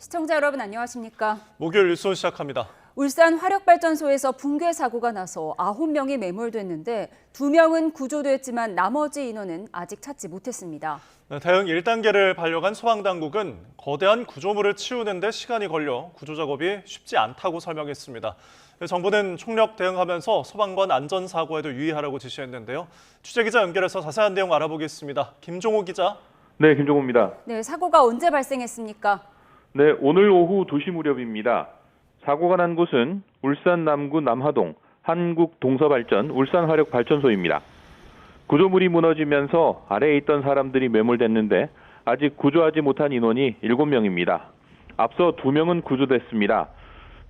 시청자 여러분 안녕하십니까? 목요일 뉴스 시작합니다. 울산 화력발전소에서 붕괴 사고가 나서 9명이 매몰됐는데 2명은 구조됐지만 나머지 인원은 아직 찾지 못했습니다. 대응 1단계를 발령한 소방당국은 거대한 구조물을 치우는 데 시간이 걸려 구조 작업이 쉽지 않다고 설명했습니다. 정부는 총력 대응하면서 소방관 안전사고에도 유의하라고 지시했는데요. 취재기자 연결해서 자세한 내용 알아보겠습니다. 김종호 기자. 네, 김종호입니다. 네, 사고가 언제 발생했습니까? 네, 오늘 오후 2시 무렵입니다. 사고가 난 곳은 울산 남구 남하동 한국동서발전 울산화력발전소입니다. 구조물이 무너지면서 아래에 있던 사람들이 매몰됐는데 아직 구조하지 못한 인원이 7명입니다. 앞서 2명은 구조됐습니다.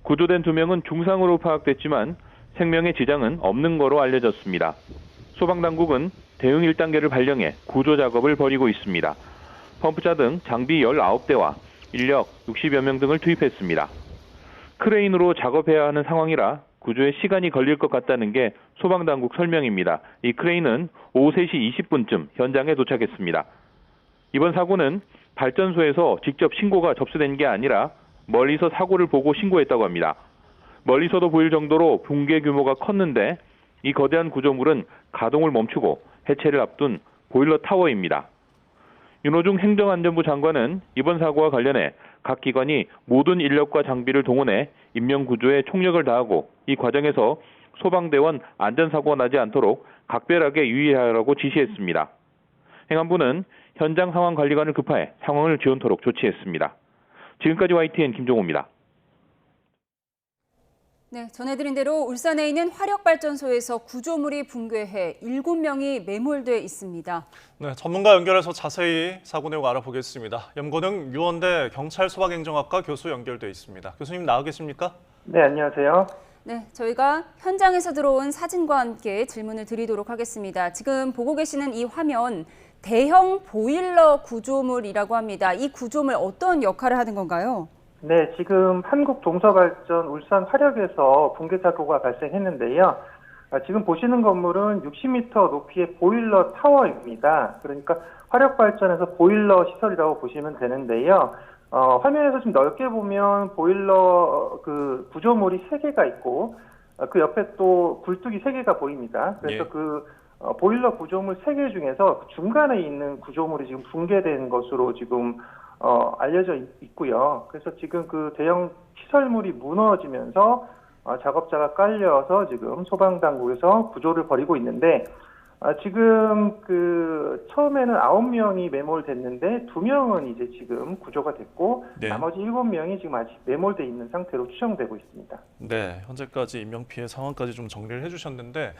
구조된 2명은 중상으로 파악됐지만 생명에 지장은 없는 거로 알려졌습니다. 소방당국은 대응 1단계를 발령해 구조 작업을 벌이고 있습니다. 펌프차 등 장비 19대와 인력 60여 명 등을 투입했습니다. 크레인으로 작업해야 하는 상황이라 구조에 시간이 걸릴 것 같다는 게 소방당국 설명입니다. 이 크레인은 오후 3시 20분쯤 현장에 도착했습니다. 이번 사고는 발전소에서 직접 신고가 접수된 게 아니라 멀리서 사고를 보고 신고했다고 합니다. 멀리서도 보일 정도로 붕괴 규모가 컸는데 이 거대한 구조물은 가동을 멈추고 해체를 앞둔 보일러 타워입니다. 윤호중 행정안전부 장관은 이번 사고와 관련해 각 기관이 모든 인력과 장비를 동원해 인명구조에 총력을 다하고 이 과정에서 소방대원 안전사고가 나지 않도록 각별하게 유의하라고 지시했습니다. 행안부는 현장 상황 관리관을 급파해 상황을 지원토록 조치했습니다. 지금까지 YTN 김종호입니다. 네, 전해드린 대로 울산에 있는 화력발전소에서 구조물이 붕괴해 7명이 매몰돼 있습니다. 네, 전문가 연결해서 자세히 사고 내용 알아보겠습니다. 염건흥 유원대 경찰소방행정학과 교수 연결돼 있습니다. 교수님 나와 계십니까? 네, 안녕하세요. 네, 저희가 현장에서 들어온 사진과 함께 질문을 드리도록 하겠습니다. 지금 보고 계시는 이 화면, 대형 보일러 구조물이라고 합니다. 이 구조물 어떤 역할을 하는 건가요? 네, 지금 한국동서발전 울산화력에서 붕괴 사고가 발생했는데요. 지금 보시는 건물은 60m 높이의 보일러 타워입니다. 그러니까 화력발전에서 보일러 시설이라고 보시면 되는데요. 화면에서 좀 넓게 보면 보일러 그 구조물이 3개가 있고 그 옆에 또 굴뚝이 3개가 보입니다. 그래서 보일러 구조물 3개 중에서 중간에 있는 구조물이 지금 붕괴된 것으로 지금 알려져 있고요. 그래서 지금 그 대형 시설물이 무너지면서 작업자가 깔려서 지금 소방당국에서 구조를 벌이고 있는데 지금 그 처음에는 9명이 매몰됐는데 2명은 이제 지금 구조가 됐고 나머지 7명이 지금 아직 매몰돼 있는 상태로 추정되고 있습니다. 네, 현재까지 인명피해 상황까지 좀 정리를 해주셨는데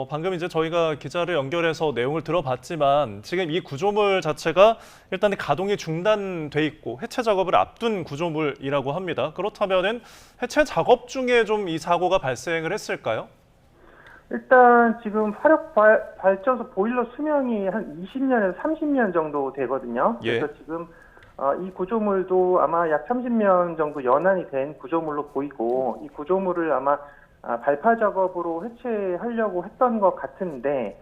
방금 이제 저희가 기자를 연결해서 내용을 들어봤지만 지금 이 구조물 자체가 일단 가동이 중단돼 있고 해체 작업을 앞둔 구조물이라고 합니다. 그렇다면은 해체 작업 중에 좀 이 사고가 발생을 했을까요? 일단 지금 화력 발전소 보일러 수명이 한 20년에서 30년 정도 되거든요. 그래서 지금 이 구조물도 아마 약 30년 정도 연한이 된 구조물로 보이고 이 구조물을 아마 발파 작업으로 해체하려고 했던 것 같은데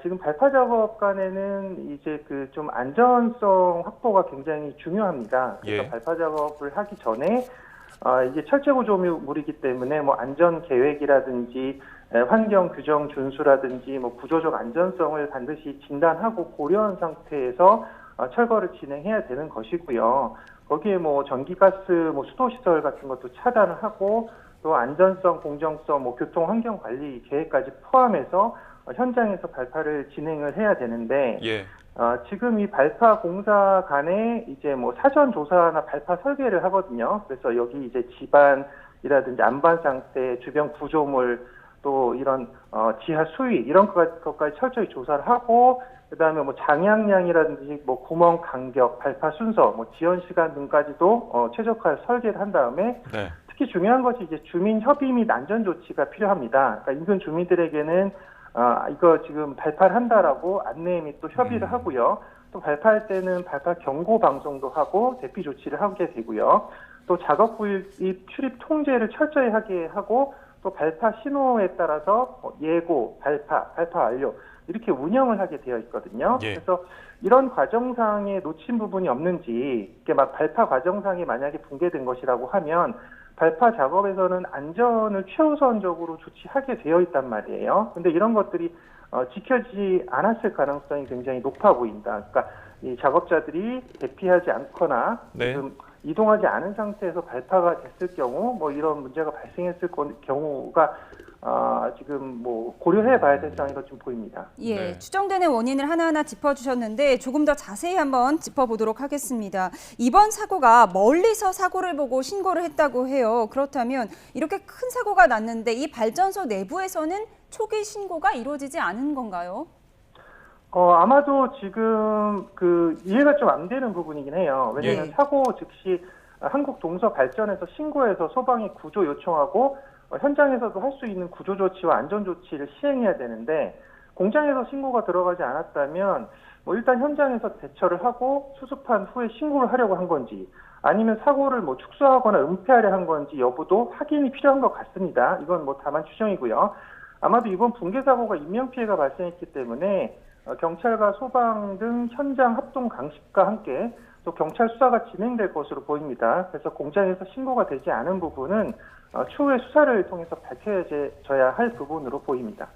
지금 발파 작업 간에는 이제 그 좀 안전성 확보가 굉장히 중요합니다. 그래서 발파 작업을 하기 전에 이게 철제 구조물이기 때문에 뭐 안전 계획이라든지 환경 규정 준수라든지 뭐 구조적 안전성을 반드시 진단하고 고려한 상태에서 철거를 진행해야 되는 것이고요. 거기에 뭐 전기가스, 뭐 수도 시설 같은 것도 차단을 하고 또 안전성, 공정성, 뭐 교통 환경 관리 계획까지 포함해서 현장에서 발파를 진행을 해야 되는데 지금 이 발파 공사 간에 이제 뭐 사전 조사나 발파 설계를 하거든요. 그래서 여기 이제 집안이라든지 안반 상태, 주변 구조물 또 이런 지하 수위 이런 것까지 철저히 조사를 하고 그다음에 뭐 장향량이라든지 뭐 구멍 간격, 발파 순서, 뭐 지연 시간 등까지도 최적화 설계를 한 다음에 특히 중요한 것이 이제 주민 협의 및 안전 조치가 필요합니다. 그러니까 인근 주민들에게는 이거 지금 발파를 한다라고 안내 및 또 협의를 하고요. 또 발파할 때는 발파 경고 방송도 하고 대피 조치를 하게 되고요. 또 작업 구입 출입 통제를 철저히 하게 하고 또 발파 신호에 따라서 예고, 발파 완료 이렇게 운영을 하게 되어 있거든요. 예. 그래서 이런 과정상에 놓친 부분이 없는지, 이게 막 발파 과정상에 만약에 붕괴된 것이라고 하면 발파 작업에서는 안전을 최우선적으로 조치하게 되어 있단 말이에요. 근데 이런 것들이 지켜지지 않았을 가능성이 굉장히 높아 보인다. 그러니까 이 작업자들이 대피하지 않거나 네. 지금 이동하지 않은 상태에서 발파가 됐을 경우 뭐 이런 문제가 발생했을 경우가 지금 뭐 고려해봐야 될 상황으로 좀 보입니다. 예, 네. 추정되는 원인을 하나하나 짚어주셨는데 조금 더 자세히 한번 짚어보도록 하겠습니다. 이번 사고가 멀리서 사고를 보고 신고를 했다고 해요. 그렇다면 이렇게 큰 사고가 났는데 이 발전소 내부에서는 초기 신고가 이루어지지 않은 건가요? 아마도 지금 그 이해가 좀 안 되는 부분이긴 해요. 왜냐하면 예. 사고 즉시 한국동서발전에서 신고해서 소방에 구조 요청하고 현장에서도 할 수 있는 구조 조치와 안전 조치를 시행해야 되는데 공장에서 신고가 들어가지 않았다면 뭐 일단 현장에서 대처를 하고 수습한 후에 신고를 하려고 한 건지 아니면 사고를 뭐 축소하거나 은폐하려 한 건지 여부도 확인이 필요한 것 같습니다. 이건 뭐 다만 추정이고요. 아마도 이번 붕괴 사고가 인명피해가 발생했기 때문에 경찰과 소방 등 현장 합동 강습과 함께 또 경찰 수사가 진행될 것으로 보입니다. 그래서 공장에서 신고가 되지 않은 부분은 추후에 수사를 통해서 밝혀져야 할 부분으로 보입니다.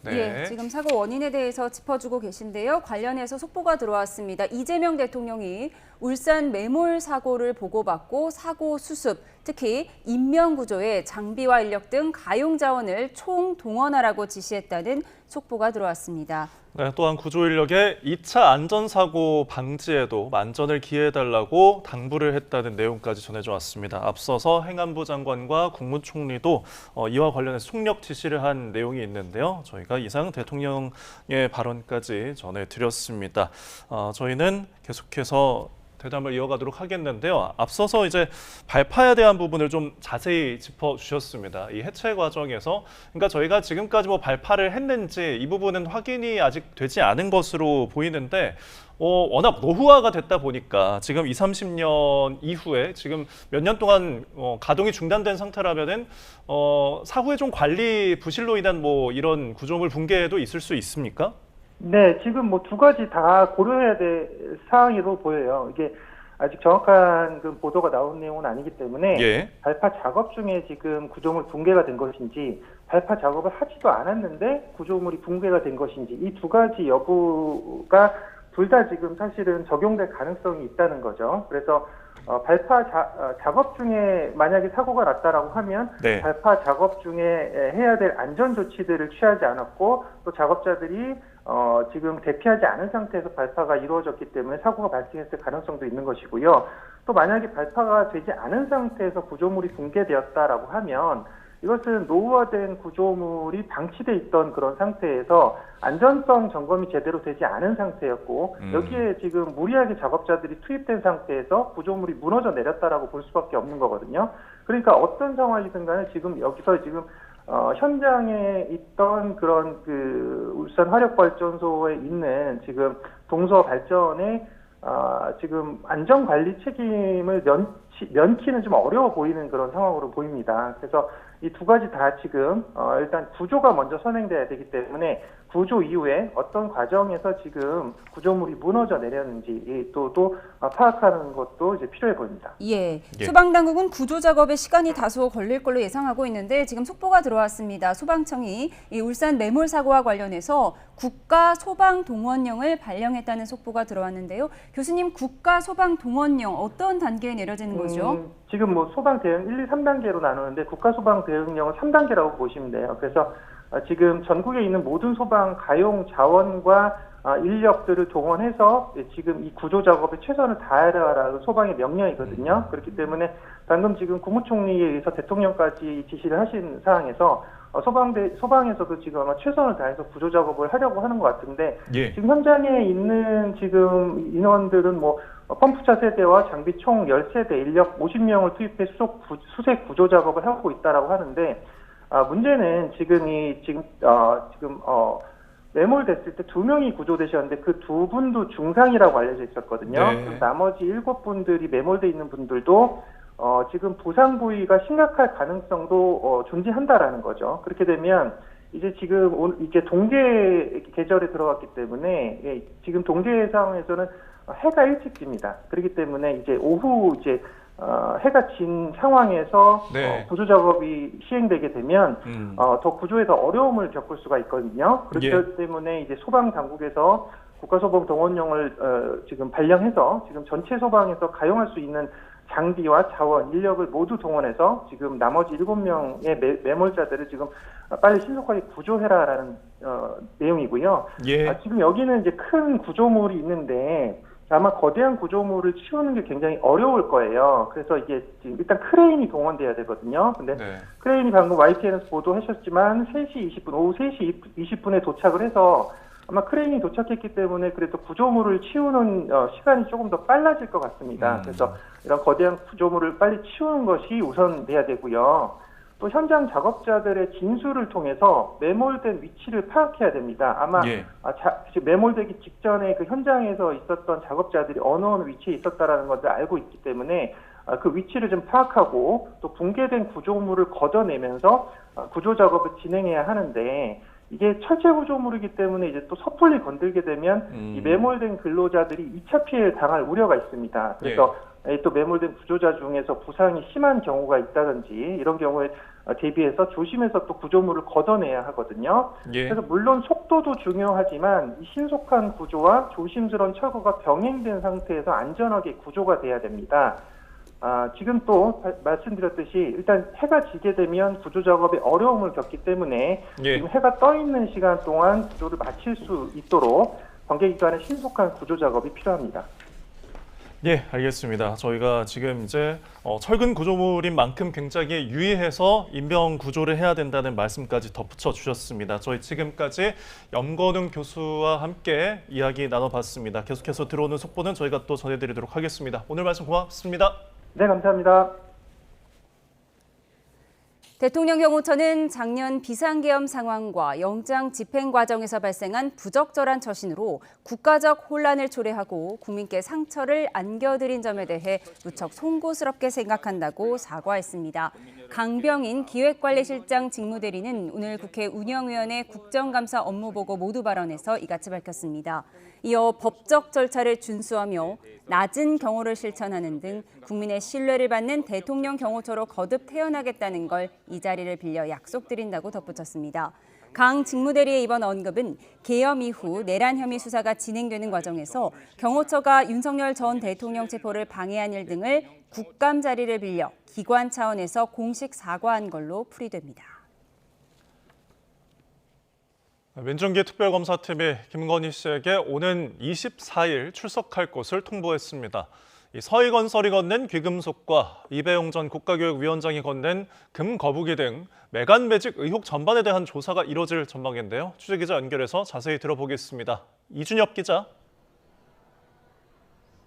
네. 예, 지금 사고 원인에 대해서 짚어주고 계신데요. 관련해서 속보가 들어왔습니다. 이재명 대통령이 울산 매몰 사고를 보고받고 사고 수습, 특히 인명구조에 장비와 인력 등 가용 자원을 총동원하라고 지시했다는 속보가 들어왔습니다. 네, 또한 구조 인력의 2차 안전사고 방지에도 만전을 기해달라고 당부를 했다는 내용까지 전해져 왔습니다. 앞서서 행안부 장관과 국무총리도 이와 관련해서 총력 지시를 한 내용이 있는데요. 저희가 이상 대통령의 발언까지 전해드렸습니다. 저희는 계속해서 대담을 이어가도록 하겠는데요. 앞서서 이제 발파에 대한 부분을 좀 자세히 짚어주셨습니다. 이 해체 과정에서, 그러니까 저희가 지금까지 뭐 발파를 했는지 이 부분은 확인이 아직 되지 않은 것으로 보이는데, 워낙 노후화가 됐다 보니까 지금 20, 30년 이후에 지금 몇 년 동안 가동이 중단된 상태라면은 사후에 좀 관리 부실로 인한 뭐 이런 구조물 붕괴도 있을 수 있습니까? 네, 지금 뭐 두 가지 다 고려해야 될 사항으로 보여요. 이게 아직 정확한 그 보도가 나온 내용은 아니기 때문에 예. 발파 작업 중에 지금 구조물 붕괴가 된 것인지 발파 작업을 하지도 않았는데 구조물이 붕괴가 된 것인지 이 두 가지 여부가 둘 다 지금 사실은 적용될 가능성이 있다는 거죠. 그래서 발파 작업 중에 만약에 사고가 났다라고 하면 네. 발파 작업 중에 해야 될 안전 조치들을 취하지 않았고 또 작업자들이 지금 대피하지 않은 상태에서 발파가 이루어졌기 때문에 사고가 발생했을 가능성도 있는 것이고요. 또 만약에 발파가 되지 않은 상태에서 구조물이 붕괴되었다라고 하면 이것은 노후화된 구조물이 방치돼 있던 그런 상태에서 안전성 점검이 제대로 되지 않은 상태였고 여기에 지금 무리하게 작업자들이 투입된 상태에서 구조물이 무너져 내렸다라고 볼 수밖에 없는 거거든요. 그러니까 어떤 상황이든 간에 지금 여기서 지금 현장에 있던 그런 그 울산 화력발전소에 있는 지금 동서발전의 지금 안전관리 책임을 면키는 좀 어려워 보이는 그런 상황으로 보입니다. 그래서 이 두 가지 다 지금 일단 구조가 먼저 선행돼야 되기 때문에 구조 이후에 어떤 과정에서 지금 구조물이 무너져 내렸는지 또 파악하는 것도 이제 필요해 보입니다. 예, 소방당국은 구조 작업에 시간이 다소 걸릴 걸로 예상하고 있는데 지금 속보가 들어왔습니다. 소방청이 이 울산 매몰 사고와 관련해서 국가 소방 동원령을 발령했다는 속보가 들어왔는데요. 교수님, 국가 소방 동원령 어떤 단계에 내려지는 거죠? 지금 뭐 소방 대응 1, 2, 3단계로 나누는데 국가 소방 대응령은 3단계라고 보시면 돼요. 그래서 지금 전국에 있는 모든 소방 가용 자원과 인력들을 동원해서 지금 이 구조 작업에 최선을 다하라는 소방의 명령이거든요. 그렇기 때문에 방금 지금 국무총리에 의해서 대통령까지 지시를 하신 사항에서 소방에서도 지금 아마 최선을 다해서 구조 작업을 하려고 하는 것 같은데 예. 지금 현장에 있는 지금 인원들은 뭐 펌프차 세대와 장비 총 10세대 인력 50명을 투입해 수색 구조 작업을 하고 있다라고 하는데 문제는 지금 매몰됐을 때 2명이 구조되셨는데 그 2분도 중상이라고 알려져 있었거든요. 네. 나머지 7분들이 매몰돼 있는 분들도 지금 부상 부위가 심각할 가능성도 존재한다라는 거죠. 그렇게 되면 이제 지금 이제 동계 계절에 들어갔기 때문에 예, 지금 동계 상황에서는 해가 일찍 집니다. 그렇기 때문에 이제 오후 이제 해가 진 상황에서 네. 구조 작업이 시행되게 되면 더 구조에서 어려움을 겪을 수가 있거든요. 그렇기 예. 때문에 이제 소방 당국에서 국가소방 동원령을 지금 발령해서 지금 전체 소방에서 가용할 수 있는 장비와 자원, 인력을 모두 동원해서 지금 나머지 7명의 매몰자들을 지금 빨리 신속하게 구조해라라는 내용이고요. 예. 지금 여기는 이제 큰 구조물이 있는데 아마 거대한 구조물을 치우는 게 굉장히 어려울 거예요. 그래서 이게 지금 일단 크레인이 동원돼야 되거든요. 근데 네. 크레인이 방금 YTN에서 보도하셨지만 3시 20분, 오후 3시 20분에 도착을 해서 아마 크레인이 도착했기 때문에 그래도 구조물을 치우는 시간이 조금 더 빨라질 것 같습니다. 그래서 이런 거대한 구조물을 빨리 치우는 것이 우선돼야 되고요. 또 현장 작업자들의 진술을 통해서 매몰된 위치를 파악해야 됩니다. 아마 예. 매몰되기 직전에 그 현장에서 있었던 작업자들이 어느 위치에 있었다라는 것을 알고 있기 때문에 그 위치를 좀 파악하고 또 붕괴된 구조물을 걷어내면서 구조 작업을 진행해야 하는데 이게 철제 구조물이기 때문에 이제 또 섣불리 건들게 되면 이 매몰된 근로자들이 2차 피해를 당할 우려가 있습니다. 그래서 또 매몰된 구조자 중에서 부상이 심한 경우가 있다든지 이런 경우에 대비해서 조심해서 또 구조물을 걷어내야 하거든요. 예. 그래서 물론 속도도 중요하지만 이 신속한 구조와 조심스러운 철거가 병행된 상태에서 안전하게 구조가 돼야 됩니다. 지금 또 말씀드렸듯이 일단 해가 지게 되면 구조 작업에 어려움을 겪기 때문에 예. 지금 해가 떠 있는 시간 동안 구조를 마칠 수 있도록 관계기관의 신속한 구조 작업이 필요합니다. 예, 알겠습니다. 저희가 지금 이제 철근 구조물인 만큼 굉장히 유의해서 인명 구조를 해야 된다는 말씀까지 덧붙여 주셨습니다. 저희 지금까지 염건웅 교수와 함께 이야기 나눠봤습니다. 계속해서 들어오는 속보는 저희가 또 전해드리도록 하겠습니다. 오늘 말씀 고맙습니다. 네, 감사합니다. 대통령 경호처는 작년 비상계엄 상황과 영장 집행 과정에서 발생한 부적절한 처신으로 국가적 혼란을 초래하고 국민께 상처를 안겨드린 점에 대해 무척 송구스럽게 생각한다고 사과했습니다. 강병인 기획관리실장 직무대리는 오늘 국회 운영위원회 국정감사 업무보고 모두 발언에서 이같이 밝혔습니다. 이어 법적 절차를 준수하며 낮은 경호를 실천하는 등 국민의 신뢰를 받는 대통령 경호처로 거듭 태어나겠다는 걸 이 자리를 빌려 약속드린다고 덧붙였습니다. 강 직무대리의 이번 언급은 계엄 이후 내란 혐의 수사가 진행되는 과정에서 경호처가 윤석열 전 대통령 체포를 방해한 일 등을 국감 자리를 빌려 기관 차원에서 공식 사과한 걸로 풀이됩니다. 민정기 특별검사팀이 김건희 씨에게 오는 24일 출석할 것을 통보했습니다. 서희건설이 건넨 귀금속과 이배용 전 국가교육위원장이 건넨 금 거부기 등 매간 매직 의혹 전반에 대한 조사가 이뤄질 전망인데요. 취재기자 연결해서 자세히 들어보겠습니다. 이준엽 기자.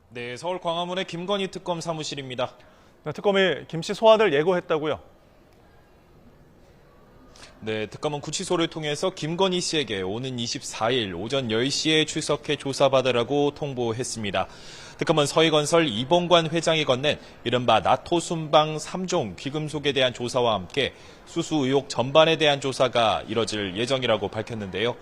네, 서울 광화문의 김건희 특검 사무실입니다. 네, 특검이 김 씨 소환을 예고했다고요? 네, 특검은 구치소를 통해서 김건희 씨에게 오는 24일 오전 10시에 출석해 조사받으라고 통보했습니다. 특검은 서희건설 이봉관 회장이 건넨 이른바 나토 순방 3종 귀금속에 대한 조사와 함께 수수 의혹 전반에 대한 조사가 이뤄질 예정이라고 밝혔는데요.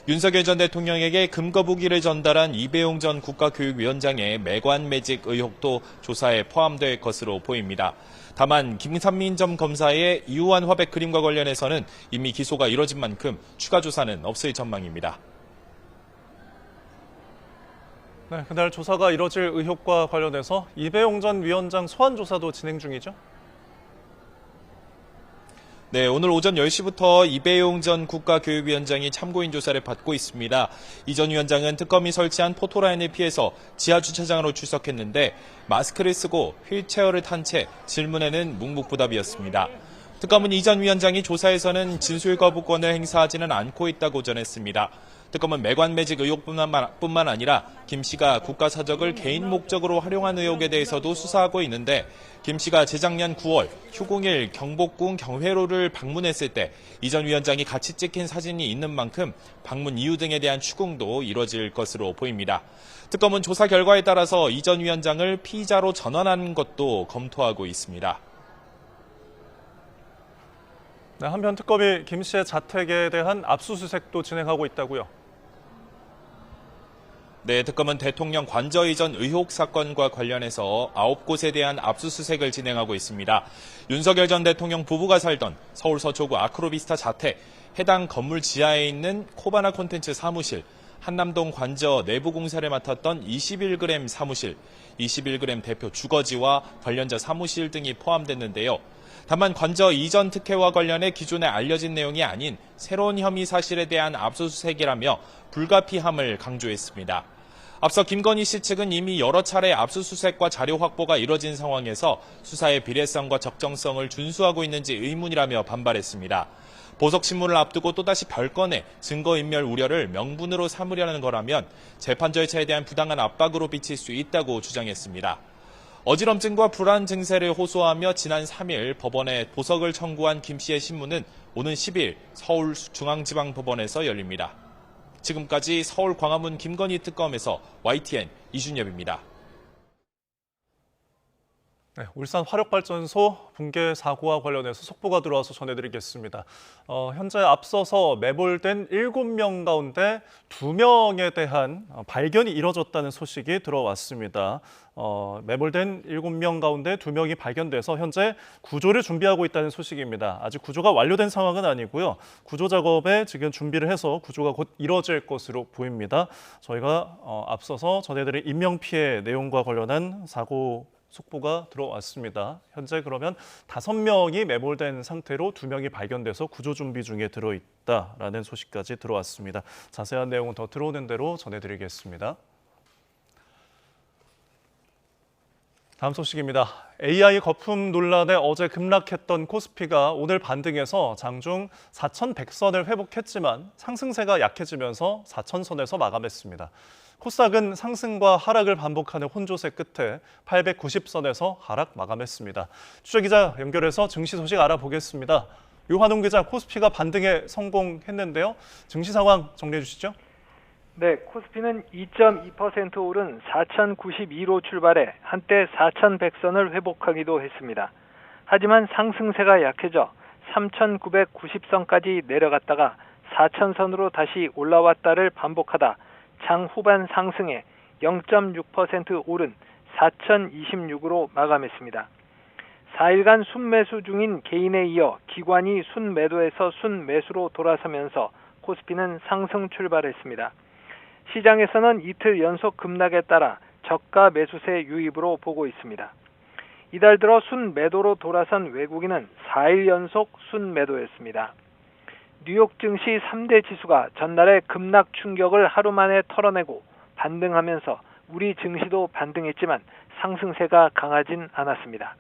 윤석열 전 대통령에게 금거부기를 전달한 이배용 전 국가교육위원장의 매관 매직 의혹도 조사에 포함될 것으로 보입니다. 다만 김삼민 전 검사의 이우환 화백 그림과 관련해서는 이미 기소가 이뤄진 만큼 추가 조사는 없을 전망입니다. 네, 그날 조사가 이뤄질 의혹과 관련해서 이배용 전 위원장 소환 조사도 진행 중이죠? 네, 오늘 오전 10시부터 이배용 전 국가교육위원장이 참고인 조사를 받고 있습니다. 이 전 위원장은 특검이 설치한 포토라인을 피해서 지하주차장으로 출석했는데 마스크를 쓰고 휠체어를 탄 채 질문에는 묵묵부답이었습니다. 특검은 이 전 위원장이 조사에서는 진술 거부권을 행사하지는 않고 있다고 전했습니다. 특검은 매관 매직 의혹뿐만 아니라 김 씨가 국가사적을 개인 목적으로 활용한 의혹에 대해서도 수사하고 있는데 김 씨가 재작년 9월 휴공일 경복궁 경회로를 방문했을 때 이 전 위원장이 같이 찍힌 사진이 있는 만큼 방문 이유 등에 대한 추궁도 이뤄질 것으로 보입니다. 특검은 조사 결과에 따라서 이 전 위원장을 피의자로 전환하는 것도 검토하고 있습니다. 네, 한편 특검이 김 씨의 자택에 대한 압수수색도 진행하고 있다고요. 네, 특검은 대통령 관저 이전 의혹 사건과 관련해서 9곳에 대한 압수수색을 진행하고 있습니다. 윤석열 전 대통령 부부가 살던 서울 서초구 아크로비스타 자택, 해당 건물 지하에 있는 코바나 콘텐츠 사무실, 한남동 관저 내부 공사를 맡았던 21g 사무실, 21g 대표 주거지와 관련자 사무실 등이 포함됐는데요. 다만 관저 이전 특혜와 관련해 기존에 알려진 내용이 아닌 새로운 혐의 사실에 대한 압수수색이라며 불가피함을 강조했습니다. 앞서 김건희 씨 측은 이미 여러 차례 압수수색과 자료 확보가 이뤄진 상황에서 수사의 비례성과 적정성을 준수하고 있는지 의문이라며 반발했습니다. 보석신문을 앞두고 또다시 별건의 증거인멸 우려를 명분으로 삼으려는 거라면 재판 절차에 대한 부당한 압박으로 비칠 수 있다고 주장했습니다. 어지럼증과 불안 증세를 호소하며 지난 3일 법원에 보석을 청구한 김 씨의 신문은 오는 10일 서울중앙지방법원에서 열립니다. 지금까지 서울 광화문 김건희 특검에서 YTN 이준엽입니다. 네, 울산 화력발전소 붕괴 사고와 관련해서 속보가 들어와서 전해드리겠습니다. 현재 앞서서 매몰된 7명 가운데 2명에 대한 발견이 이뤄졌다는 소식이 들어왔습니다. 매몰된 7명 가운데 2명이 발견돼서 현재 구조를 준비하고 있다는 소식입니다. 아직 구조가 완료된 상황은 아니고요. 구조 작업에 지금 준비를 해서 구조가 곧 이뤄질 것으로 보입니다. 저희가 앞서서 전해드린 인명피해 내용과 관련한 사고 속보가 들어왔습니다. 현재 그러면 5명이 매몰된 상태로 2명이 발견돼서 구조 준비 중에 들어있다라는 소식까지 들어왔습니다. 자세한 내용은 더 들어오는 대로 전해드리겠습니다. 다음 소식입니다. AI 거품 논란에 어제 급락했던 코스피가 오늘 반등해서 장중 4,100선을 회복했지만 상승세가 약해지면서 4,000선에서 마감했습니다. 코스닥은 상승과 하락을 반복하는 혼조세 끝에 890선에서 하락 마감했습니다. 취재기자 연결해서 증시 소식 알아보겠습니다. 유환웅 기자, 코스피가 반등에 성공했는데요. 증시 상황 정리해 주시죠. 네, 코스피는 2.2% 오른 4,092로 출발해 한때 4,100선을 회복하기도 했습니다. 하지만 상승세가 약해져 3,990선까지 내려갔다가 4,000선으로 다시 올라왔다를 반복하다 장 후반 상승에 0.6% 오른 4,026으로 마감했습니다. 4일간 순매수 중인 개인에 이어 기관이 순매도에서 순매수로 돌아서면서 코스피는 상승 출발했습니다. 시장에서는 이틀 연속 급락에 따라 저가 매수세 유입으로 보고 있습니다. 이달 들어 순매도로 돌아선 외국인은 4일 연속 순매도였습니다. 뉴욕 증시 3대 지수가 전날의 급락 충격을 하루 만에 털어내고 반등하면서 우리 증시도 반등했지만 상승세가 강하진 않았습니다.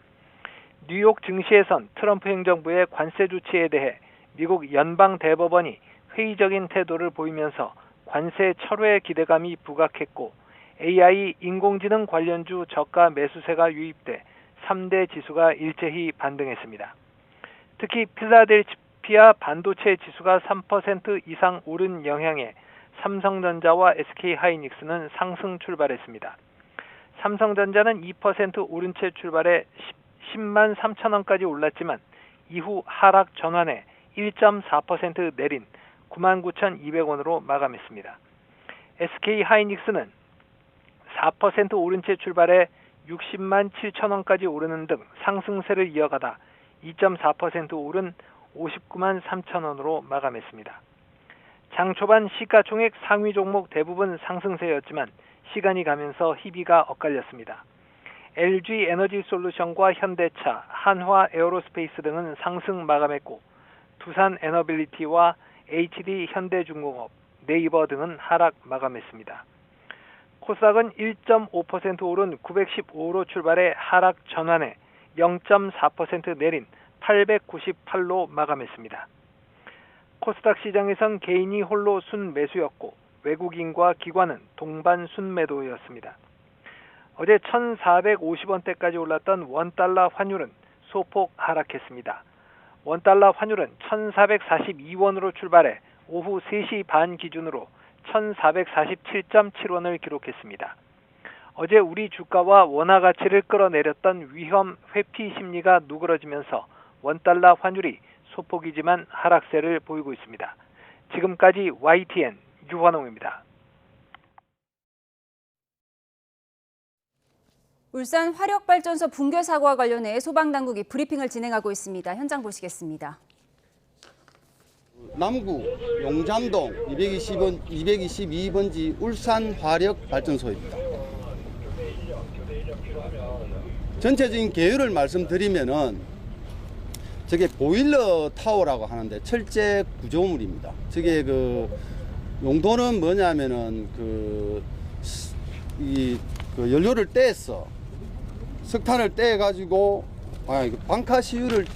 뉴욕 증시에선 트럼프 행정부의 관세 조치에 대해 미국 연방대법원이 회의적인 태도를 보이면서 관세 철회 기대감이 부각했고 AI 인공지능 관련주 저가 매수세가 유입돼 3대 지수가 일제히 반등했습니다. 특히 필라델피아 반도체 지수가 3% 이상 오른 영향에 삼성전자와 SK하이닉스는 상승 출발했습니다. 삼성전자는 2% 오른 채 출발해 10만 3천 원까지 올랐지만 이후 하락 전환해 1.4% 내린 99,200원으로 마감했습니다. SK하이닉스는 4% 오른 채 출발해 60만 7천 원까지 오르는 등 상승세를 이어가다 2.4% 오른 59만 3천 원으로 마감했습니다. 장 초반 시가총액 상위 종목 대부분 상승세였지만 시간이 가면서 희비가 엇갈렸습니다. LG 에너지솔루션과 현대차, 한화 에어로스페이스 등은 상승 마감했고 두산 에너빌리티와 HD 현대중공업, 네이버 등은 하락 마감했습니다. 코스닥은 1.5% 오른 915로 출발해 하락 전환해 0.4% 내린 898로 마감했습니다. 코스닥 시장에선 개인이 홀로 순매수였고 외국인과 기관은 동반 순매도였습니다. 어제 1,450원대까지 올랐던 원달러 환율은 소폭 하락했습니다. 원달러 환율은 1,442원으로 출발해 오후 3시 반 기준으로 1,447.7원을 기록했습니다. 어제 우리 주가와 원화 가치를 끌어내렸던 위험 회피 심리가 누그러지면서 원달러 환율이 소폭이지만 하락세를 보이고 있습니다. 지금까지 YTN 유환홍입니다. 울산 화력발전소 붕괴 사고와 관련해 소방당국이 브리핑을 진행하고 있습니다. 현장 보시겠습니다. 남구 용잠동 222번지 울산 화력발전소입니다. 전체적인 계율을 말씀드리면은 저게 보일러 타워라고 하는데 철제 구조물입니다. 저게 그 용도는 뭐냐면은 이 연료를 떼서 석탄을 떼가지고 방카시유를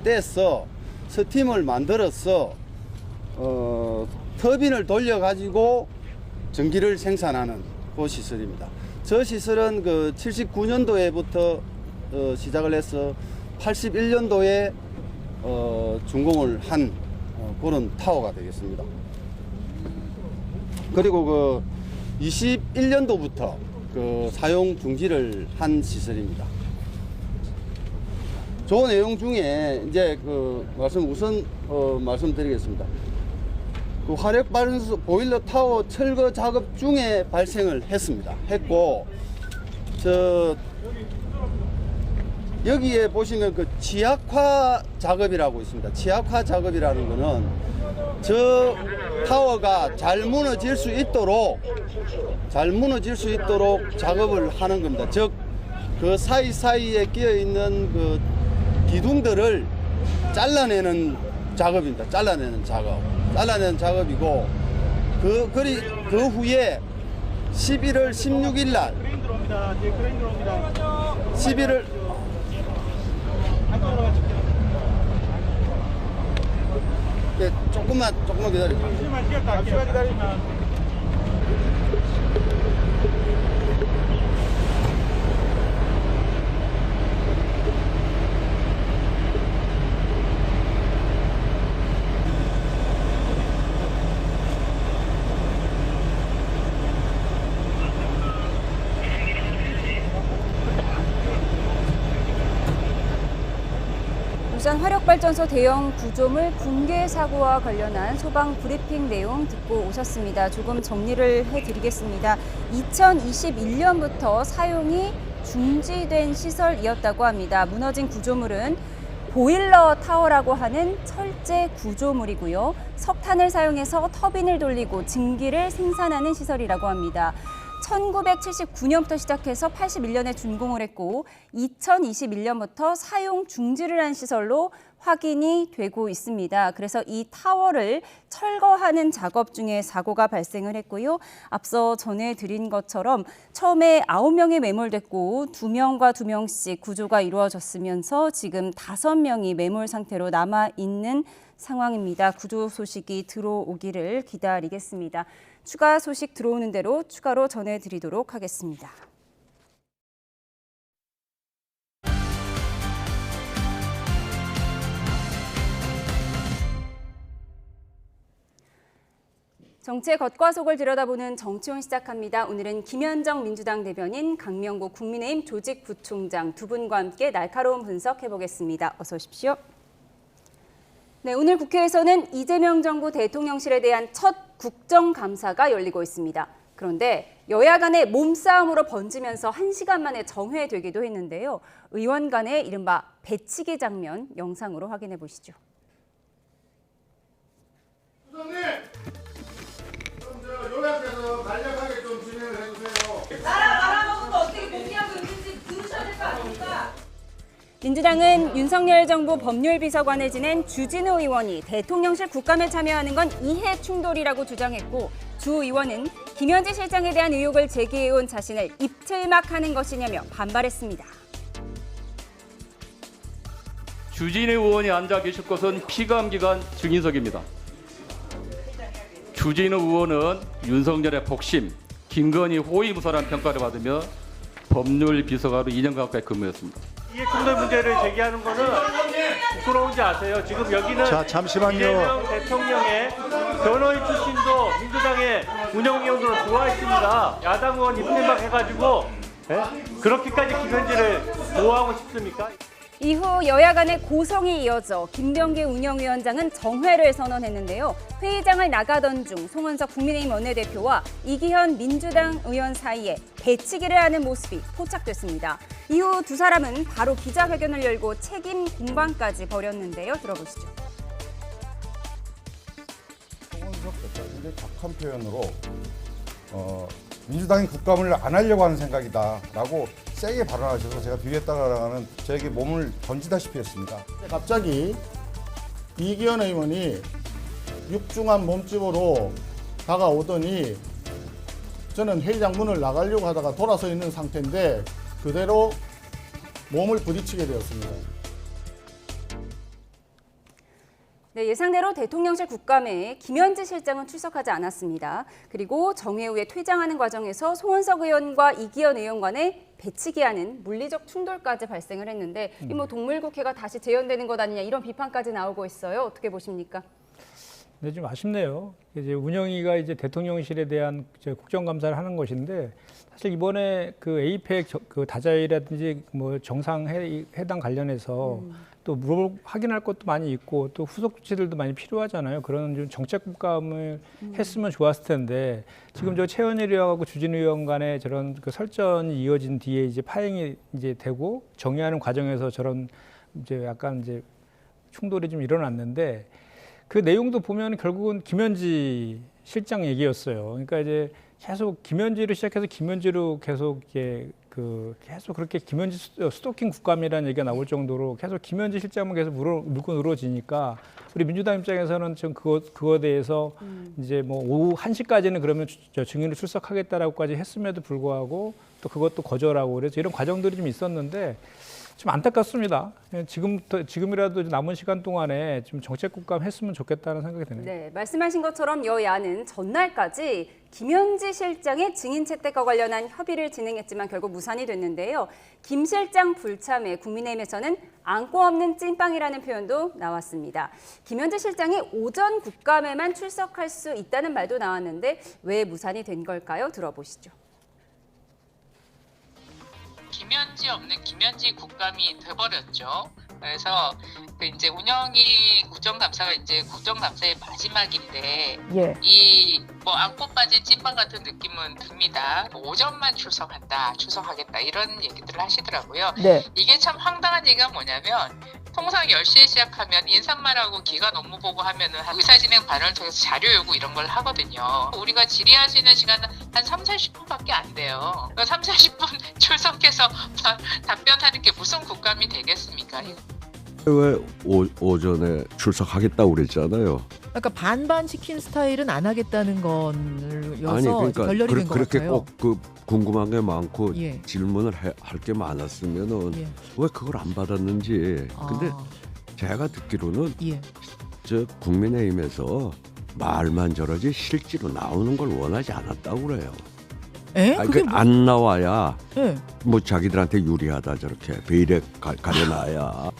떼서 스팀을 만들어서 터빈을 돌려가지고 전기를 생산하는 그 시설입니다. 저 시설은 79년도에부터 시작을 해서 81년도에 준공을 한 그런 타워가 되겠습니다. 그리고 21년도부터 사용 중지를 한 시설입니다. 저 내용 중에 이제 말씀드리겠습니다. 화력발전소 보일러 타워 철거 작업 중에 발생을 했고, 여기에 보시면 지약화 작업이라고 있습니다. 지약화 작업이라는 거는 저 타워가 잘 무너질 수 있도록 작업을 하는 겁니다. 즉, 그 사이사이에 끼어 있는 기둥들을 잘라내는 작업입니다. 잘라내는 작업이고, 그 후에 11월 16일 날 11월 조금만 기다려주세요. 잠시만 기다리면. 울산 화력발전소 대형 구조물 붕괴 사고와 관련한 소방 브리핑 내용 듣고 오셨습니다. 조금 정리를 해드리겠습니다. 2021년부터 사용이 중지된 시설이었다고 합니다. 무너진 구조물은 보일러 타워라고 하는 철제 구조물이고요. 석탄을 사용해서 터빈을 돌리고 증기를 생산하는 시설이라고 합니다. 1979년부터 시작해서 81년에 준공을 했고 2021년부터 사용 중지를 한 시설로 확인이 되고 있습니다. 그래서 이 타워를 철거하는 작업 중에 사고가 발생을 했고요. 앞서 전해드린 것처럼 처음에 9명이 매몰됐고 2명과 2명씩 구조가 이루어졌으면서 지금 5명이 매몰 상태로 남아있는 상황입니다. 구조 소식이 들어오기를 기다리겠습니다. 추가 소식 들어오는 대로 추가로 전해드리도록 하겠습니다. 정치의 겉과 속을 들여다보는 정치원 시작합니다. 오늘은 김현정 민주당 대변인, 강명구 국민의힘 조직부총장 두 분과 함께 날카로운 분석해보겠습니다. 어서 오십시오. 네, 오늘 국회에서는 이재명 정부 대통령실에 대한 첫 국정감사가 열리고 있습니다. 그런데 여야 간의 몸싸움으로 번지면서 1시간 만에 정회되기도 했는데요. 의원 간의 이른바 배치기 장면 영상으로 확인해 보시죠. 부장님, 그럼 요약해서 간략하게 좀 진행을 해주세요. 나라 말아먹은 거 어떻게 복귀하고 있는지 들으셔야 될 거 아닙니까? 민주당은 윤석열 정부 법률비서관을 지낸 주진우 의원이 대통령실 국감에 참여하는 건 이해 충돌이라고 주장했고, 주 의원은 김현지 실장에 대한 의혹을 제기해온 자신을 입틀막하는 것이냐며 반발했습니다. 주진우 의원이 앉아 계실 곳은 피감기관 증인석입니다. 주진우 의원은 윤석열의 복심, 김건희 호위무사라는 평가를 받으며 법률비서관으로 2년 가까이 근무했습니다. 이해 충돌 문제를 제기하는 거는 부끄러운지 아세요? 지금 여기는 잠시만요. 이재명 대통령의 변호인 출신도 민주당의 운영위원으로 들어와 있습니다. 야당 의원 입김막 해가지고 그렇게까지 김현지를 보호하고 싶습니까? 이후 여야 간의 고성이 이어져 김병기 운영위원장은 정회를 선언했는데요. 회의장을 나가던 중 송원석 국민의힘 원내대표와 이기현 민주당 의원 사이에 배치기를 하는 모습이 포착됐습니다. 이후 두 사람은 바로 기자회견을 열고 책임 공방까지 벌였는데요. 들어보시죠. 송원석 대표의 격한 표현으로 민주당이 국감을 안 하려고 하는 생각이다라고 세게 발언하셔서 제가 비겠다라는 저에게 몸을 던지다시피 했습니다. 갑자기 이기현 의원이 육중한 몸집으로 다가오더니 저는 회의장 문을 나가려고 하다가 돌아서 있는 상태인데 그대로 몸을 부딪히게 되었습니다. 네, 예상대로 대통령실 국감에 김현지 실장은 출석하지 않았습니다. 그리고 정회 후에 퇴장하는 과정에서 송원석 의원과 이기현 의원 간의 배치기하는 물리적 충돌까지 발생을 했는데 이 뭐 동물국회가 다시 재연되는 것 아니냐 이런 비판까지 나오고 있어요. 어떻게 보십니까? 네, 좀 아쉽네요. 이제 운영위가 이제 대통령실에 대한 국정감사를 하는 것인데 사실 이번에 그 에이펙 그 다자회의라든지 뭐 정상회담 관련해서 또 확인할 것도 많이 있고 또 후속 조치들도 많이 필요하잖아요. 그런 좀 정책 국감을 했으면 좋았을 텐데 지금 저 최원일 의원하고 주진 의원 간의 저런 그 설전이 이어진 뒤에 이제 파행이 이제 되고 정의하는 과정에서 저런 이제 약간 이제 충돌이 좀 일어났는데 그 내용도 보면 결국은 김현지 실장 얘기였어요. 그러니까 이제 계속 김현지를 시작해서 김현지로 계속 이게 계속 그렇게 김현지 스토킹 국감이라는 얘기가 나올 정도로 계속 김현지 실장만 계속 물고 늘어지니까 우리 민주당 입장에서는 좀 그거에 대해서 이제 뭐 오후 1시까지는 그러면 증인으로 출석하겠다라고까지 했음에도 불구하고 또 그것도 거절하고 그래서 이런 과정들이 좀 있었는데 좀 안타깝습니다. 지금이라도 남은 시간 동안에 좀 정책 국감 했으면 좋겠다는 생각이 드네요. 네, 말씀하신 것처럼 여야는 전날까지 김현지 실장의 증인 채택과 관련한 협의를 진행했지만 결국 무산이 됐는데요. 김 실장 불참에 국민의힘에서는 안고 없는 찐빵이라는 표현도 나왔습니다. 김현지 실장이 오전 국감에만 출석할 수 있다는 말도 나왔는데 왜 무산이 된 걸까요? 들어보시죠. 김현지 없는 김현지 국감이 돼버렸죠. 그래서 이제 운영이 국정감사가 이제 국정감사의 마지막인데 이 뭐 안고 빠진 찐빵 같은 느낌은 듭니다. 오전만 출석하겠다 이런 얘기들을 하시더라고요. 이게 참 황당한 얘기가 뭐냐면 통상 10시에 시작하면 인사말하고 기간 업무 보고 하면은 의사진행 반응을 통해서 자료 요구 이런 걸 하거든요. 우리가 질의할 수 있는 시간은 한 3, 40분밖에 안 돼요. 3, 40분 출석해서 답변하는 게 무슨 국감이 되겠습니까? 왜 오전에 출석하겠다고 그랬잖아요. 그러니까 반반 시킨 스타일은 안 하겠다는 건여서 아니 그러니까 결렬이 된 것 그렇게 같아요. 꼭 궁금한 게 많고 예. 질문을 할 게 많았으면은 왜 그걸 안 받았는지. 근데 제가 듣기로는 저 국민의힘에서 말만 저러지 실제로 나오는 걸 원하지 않았다고 그래요. 그게 안 나와야 뭐 자기들한테 유리하다 저렇게 베일에 가려놔야.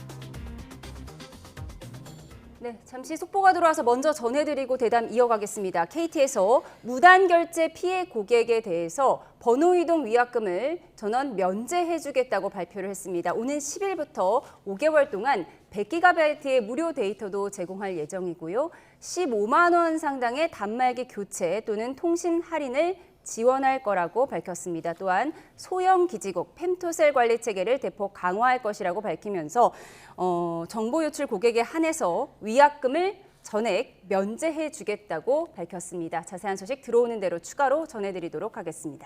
네, 잠시 속보가 들어와서 먼저 전해드리고 대담 이어가겠습니다. KT에서 무단결제 피해 고객에 대해서 번호이동 위약금을 전원 면제해주겠다고 발표를 했습니다. 오는 10일부터 5개월 동안 100GB의 무료 데이터도 제공할 예정이고요. 15만 원 상당의 단말기 교체 또는 통신 할인을 지원할 거라고 밝혔습니다. 또한 소형 기지국 펜토셀 관리 체계를 대폭 강화할 것이라고 밝히면서 정보 유출 고객에 한해서 위약금을 전액 면제해 주겠다고 밝혔습니다. 자세한 소식 들어오는 대로 추가로 전해드리도록 하겠습니다.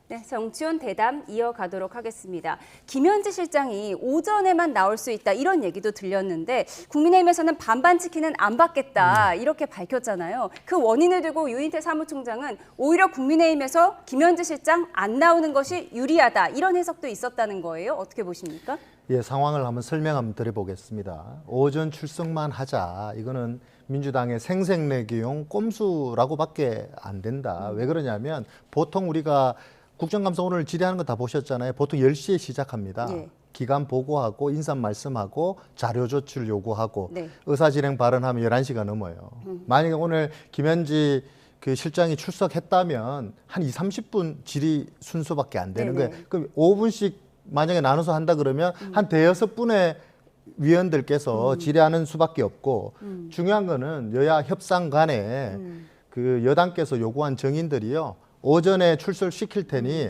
네, 정치원 대담 이어가도록 하겠습니다. 김현지 실장이 오전에만 나올 수 있다 이런 얘기도 들렸는데 국민의힘에서는 반반 치킨은 안 받겠다 이렇게 밝혔잖아요. 그 원인을 두고 유인태 사무총장은 오히려 국민의힘에서 김현지 실장 안 나오는 것이 유리하다 이런 해석도 있었다는 거예요. 어떻게 보십니까? 예, 상황을 한번 설명 한번 드려보겠습니다. 오전 출석만 하자. 이거는 민주당의 생색내기용 꼼수라고밖에 안 된다. 왜 그러냐면 보통 우리가 국정감사 오늘 질의하는 거 다 보셨잖아요. 보통 10시에 시작합니다. 기간 보고하고 인사 말씀하고 자료 조출 요구하고 의사진행 발언하면 11시가 넘어요. 만약에 오늘 김현지 그 실장이 출석했다면 한 20, 30분 질의 순서밖에 안 되는 거예요. 그럼 5분씩 만약에 나눠서 한다 그러면 한 대여섯 분의 위원들께서 질의하는 수밖에 없고 중요한 거는 여야 협상 간에 그 여당께서 요구한 정인들이요. 오전에 출석시킬 테니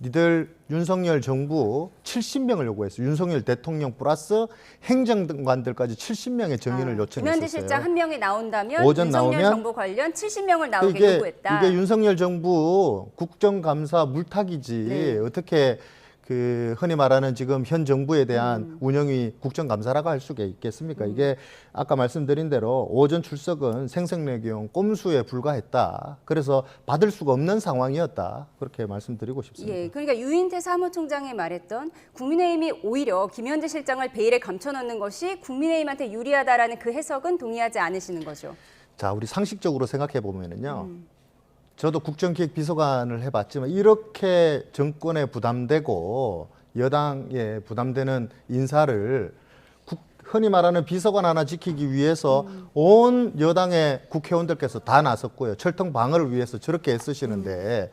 니들 윤석열 정부 70명을 요구했어요. 윤석열 대통령 플러스 행정관들까지 70명의 정인을 요청했었어요. 김현지 실장 한 명이 나온다면 오전 윤석열 나오면 정부 관련 70명을 나오게 요구했다. 이게 윤석열 정부 국정감사 물타기지. 네. 어떻게 그 흔히 말하는 지금 현 정부에 대한 운영이 국정감사라고 할 수가 있겠습니까? 이게 아까 말씀드린 대로 오전 출석은 생색내기용 꼼수에 불과했다. 그래서 받을 수가 없는 상황이었다. 그렇게 말씀드리고 싶습니다. 예, 그러니까 유인태 사무총장이 말했던 국민의힘이 오히려 김현지 실장을 베일에 감춰놓는 것이 국민의힘한테 유리하다라는 그 해석은 동의하지 않으시는 거죠? 자, 우리 상식적으로 생각해 보면은요. 저도 국정기획비서관을 해봤지만 이렇게 정권에 부담되고 여당에 부담되는 인사를 흔히 말하는 비서관 하나 지키기 위해서 온 여당의 국회의원들께서 다 나섰고요. 철통 방어를 위해서 저렇게 애쓰시는데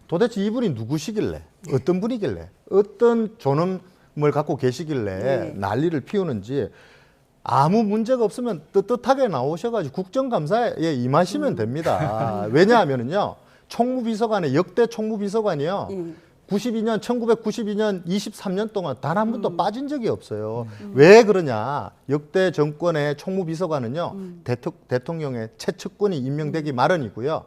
도대체 이분이 누구시길래 어떤 분이길래 어떤 존엄을 갖고 계시길래 난리를 피우는지 아무 문제가 없으면 떳떳하게 나오셔가지고 국정감사에 임하시면 됩니다. 왜냐하면요, 총무비서관의 역대 총무비서관이요, 1992년 23년 동안 단 한 번도 빠진 적이 없어요. 왜 그러냐? 역대 정권의 총무비서관은요, 대통령의 최측근이 임명되기 마련이고요.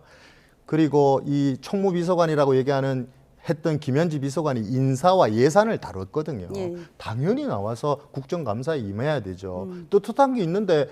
그리고 이 총무비서관이라고 얘기하는 했던 김현지 비서관이 인사와 예산을 다뤘거든요. 당연히 나와서 국정감사에 임해야 되죠. 떳떳한 게 있는데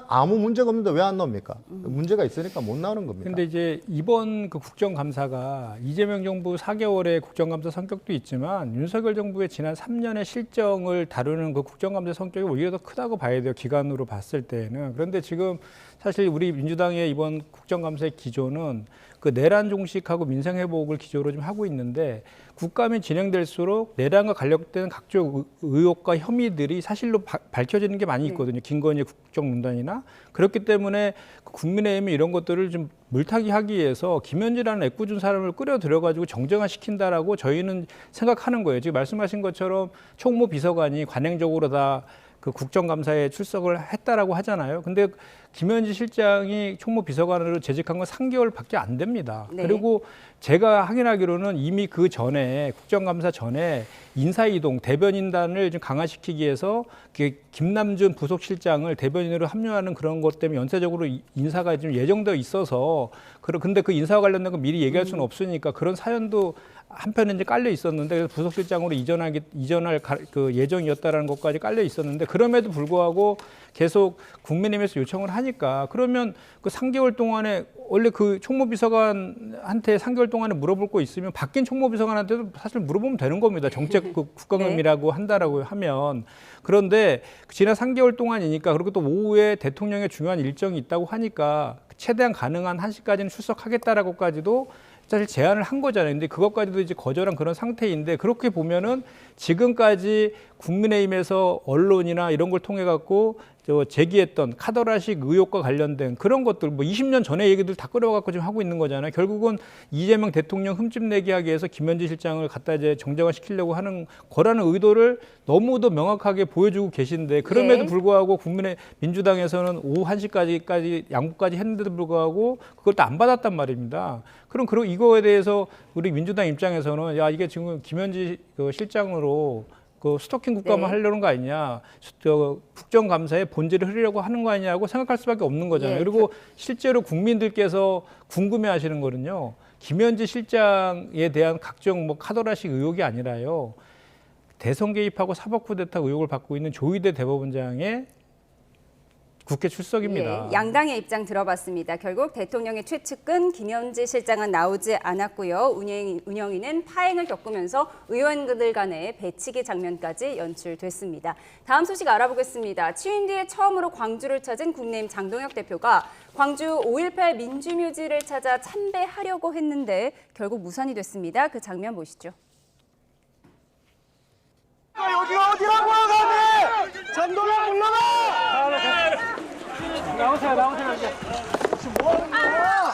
아무 문제가 없는데 왜 안 나옵니까? 문제가 있으니까 못 나오는 겁니다. 근데 이제 이번 그 국정감사가 이재명 정부 4개월의 국정감사 성격도 있지만 윤석열 정부의 지난 3년의 실정을 다루는 그 국정감사 성격이 오히려 더 크다고 봐야 돼요. 기간으로 봤을 때는. 그런데 지금 사실 우리 민주당의 이번 국정감사의 기조는 그 내란 종식하고 민생 회복을 기조로 좀 하고 있는데 국감이 진행될수록 내란과 관련된 각종 의혹과 혐의들이 사실로 밝혀지는 게 많이 있거든요. 김건희 국정농단이나. 그렇기 때문에 국민의힘이 이런 것들을 좀 물타기 하기 위해서 김현지라는 애꿎은 사람을 끌어들여가지고 정쟁화시킨다라고 저희는 생각하는 거예요. 지금 말씀하신 것처럼 총무 비서관이 관행적으로 다 그 국정감사에 출석을 했다라고 하잖아요. 근데 김현지 실장이 총무비서관으로 재직한 건 3개월밖에 안 됩니다. 네. 그리고 제가 확인하기로는 이미 그 전에 국정감사 전에 인사이동 대변인단을 좀 강화시키기 위해서 김남준 부속실장을 대변인으로 합류하는 그런 것 때문에 연쇄적으로 인사가 좀 예정되어 있어서 근데 그 인사와 관련된 거 미리 얘기할 수는 없으니까 그런 사연도 한편에 이제 깔려 있었는데 그래서 부속실장으로 이전할 그 예정이었다라는 것까지 깔려 있었는데 그럼에도 불구하고 계속 국민의힘에서 요청을 하니까 그러면 그 3개월 동안에 원래 그 총무비서관한테 3개월 동안에 물어볼 거 있으면 바뀐 총무비서관한테도 사실 물어보면 되는 겁니다. 정책 국감이라고 한다라고 하면. 그런데 지난 3개월 동안이니까 그리고 또 오후에 대통령의 중요한 일정이 있다고 하니까 최대한 가능한 1시까지는 출석하겠다라고까지도 사실 제안을 한 거잖아요. 근데 그것까지도 이제 거절한 그런 상태인데 그렇게 보면은 지금까지 국민의힘에서 언론이나 이런 걸 통해 갖고 제기했던 카더라식 의혹과 관련된 그런 것들 뭐 20년 전의 얘기들 다 끌어갖고 지금 하고 있는 거잖아요. 결국은 이재명 대통령 흠집내기 하기 위해서 김현지 실장을 갖다 이제 정쟁화시키려고 하는 거라는 의도를 너무도 명확하게 보여주고 계신데 그럼에도 불구하고 민주당에서는 오후 1시까지 양보까지 했는데도 불구하고 그걸 또 안 받았단 말입니다. 그럼 이거에 대해서 우리 민주당 입장에서는 야 이게 지금 김현지 실장으로 그 스토킹 국감을 하려는 거 아니냐, 국정감사의 본질을 흐리려고 하는 거 아니냐고 생각할 수밖에 없는 거잖아요. 그리고 실제로 국민들께서 궁금해하시는 거는요, 김현지 실장에 대한 각종 뭐 카더라식 의혹이 아니라요, 대선 개입하고 사법 쿠데타 의혹을 받고 있는 조희대 대법원장의 국회 출석입니다. 예, 양당의 입장 들어봤습니다. 결국 대통령의 최측근 김현지 실장은 나오지 않았고요. 운영위는 파행을 겪으면서 의원들 간의 배치기 장면까지 연출됐습니다. 다음 소식 알아보겠습니다. 취임 뒤에 처음으로 광주를 찾은 국민의힘 장동혁 대표가 광주 5.18 민주묘지를 찾아 참배하려고 했는데 결국 무산이 됐습니다. 그 장면 보시죠. 여기가 어디라고 가네! 장동혁 물러나! 나오세요 이제. 지금 뭐 하는 거야?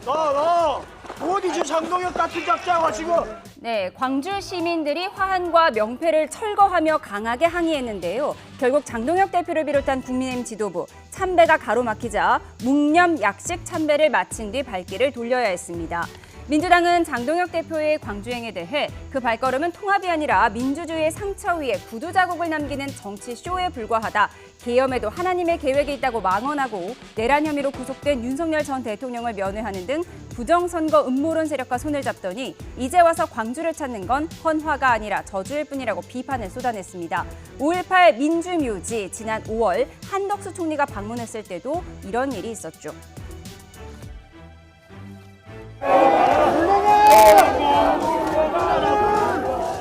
너 어디지 장동혁 같은 잡자가 지금? 네, 광주 시민들이 화환과 명패를 철거하며 강하게 항의했는데요. 결국 장동혁 대표를 비롯한 국민의힘 지도부, 참배가 가로막히자 묵념 약식 참배를 마친 뒤 발길을 돌려야 했습니다. 민주당은 장동혁 대표의 광주행에 대해 그 발걸음은 통합이 아니라 민주주의의 상처 위에 구두 자국을 남기는 정치 쇼에 불과하다. 계엄에도 하나님의 계획이 있다고 망언하고 내란 혐의로 구속된 윤석열 전 대통령을 면회하는 등 부정선거 음모론 세력과 손을 잡더니 이제 와서 광주를 찾는 건 헌화가 아니라 저주일 뿐이라고 비판을 쏟아냈습니다. 5.18 민주묘지 지난 5월 한덕수 총리가 방문했을 때도 이런 일이 있었죠.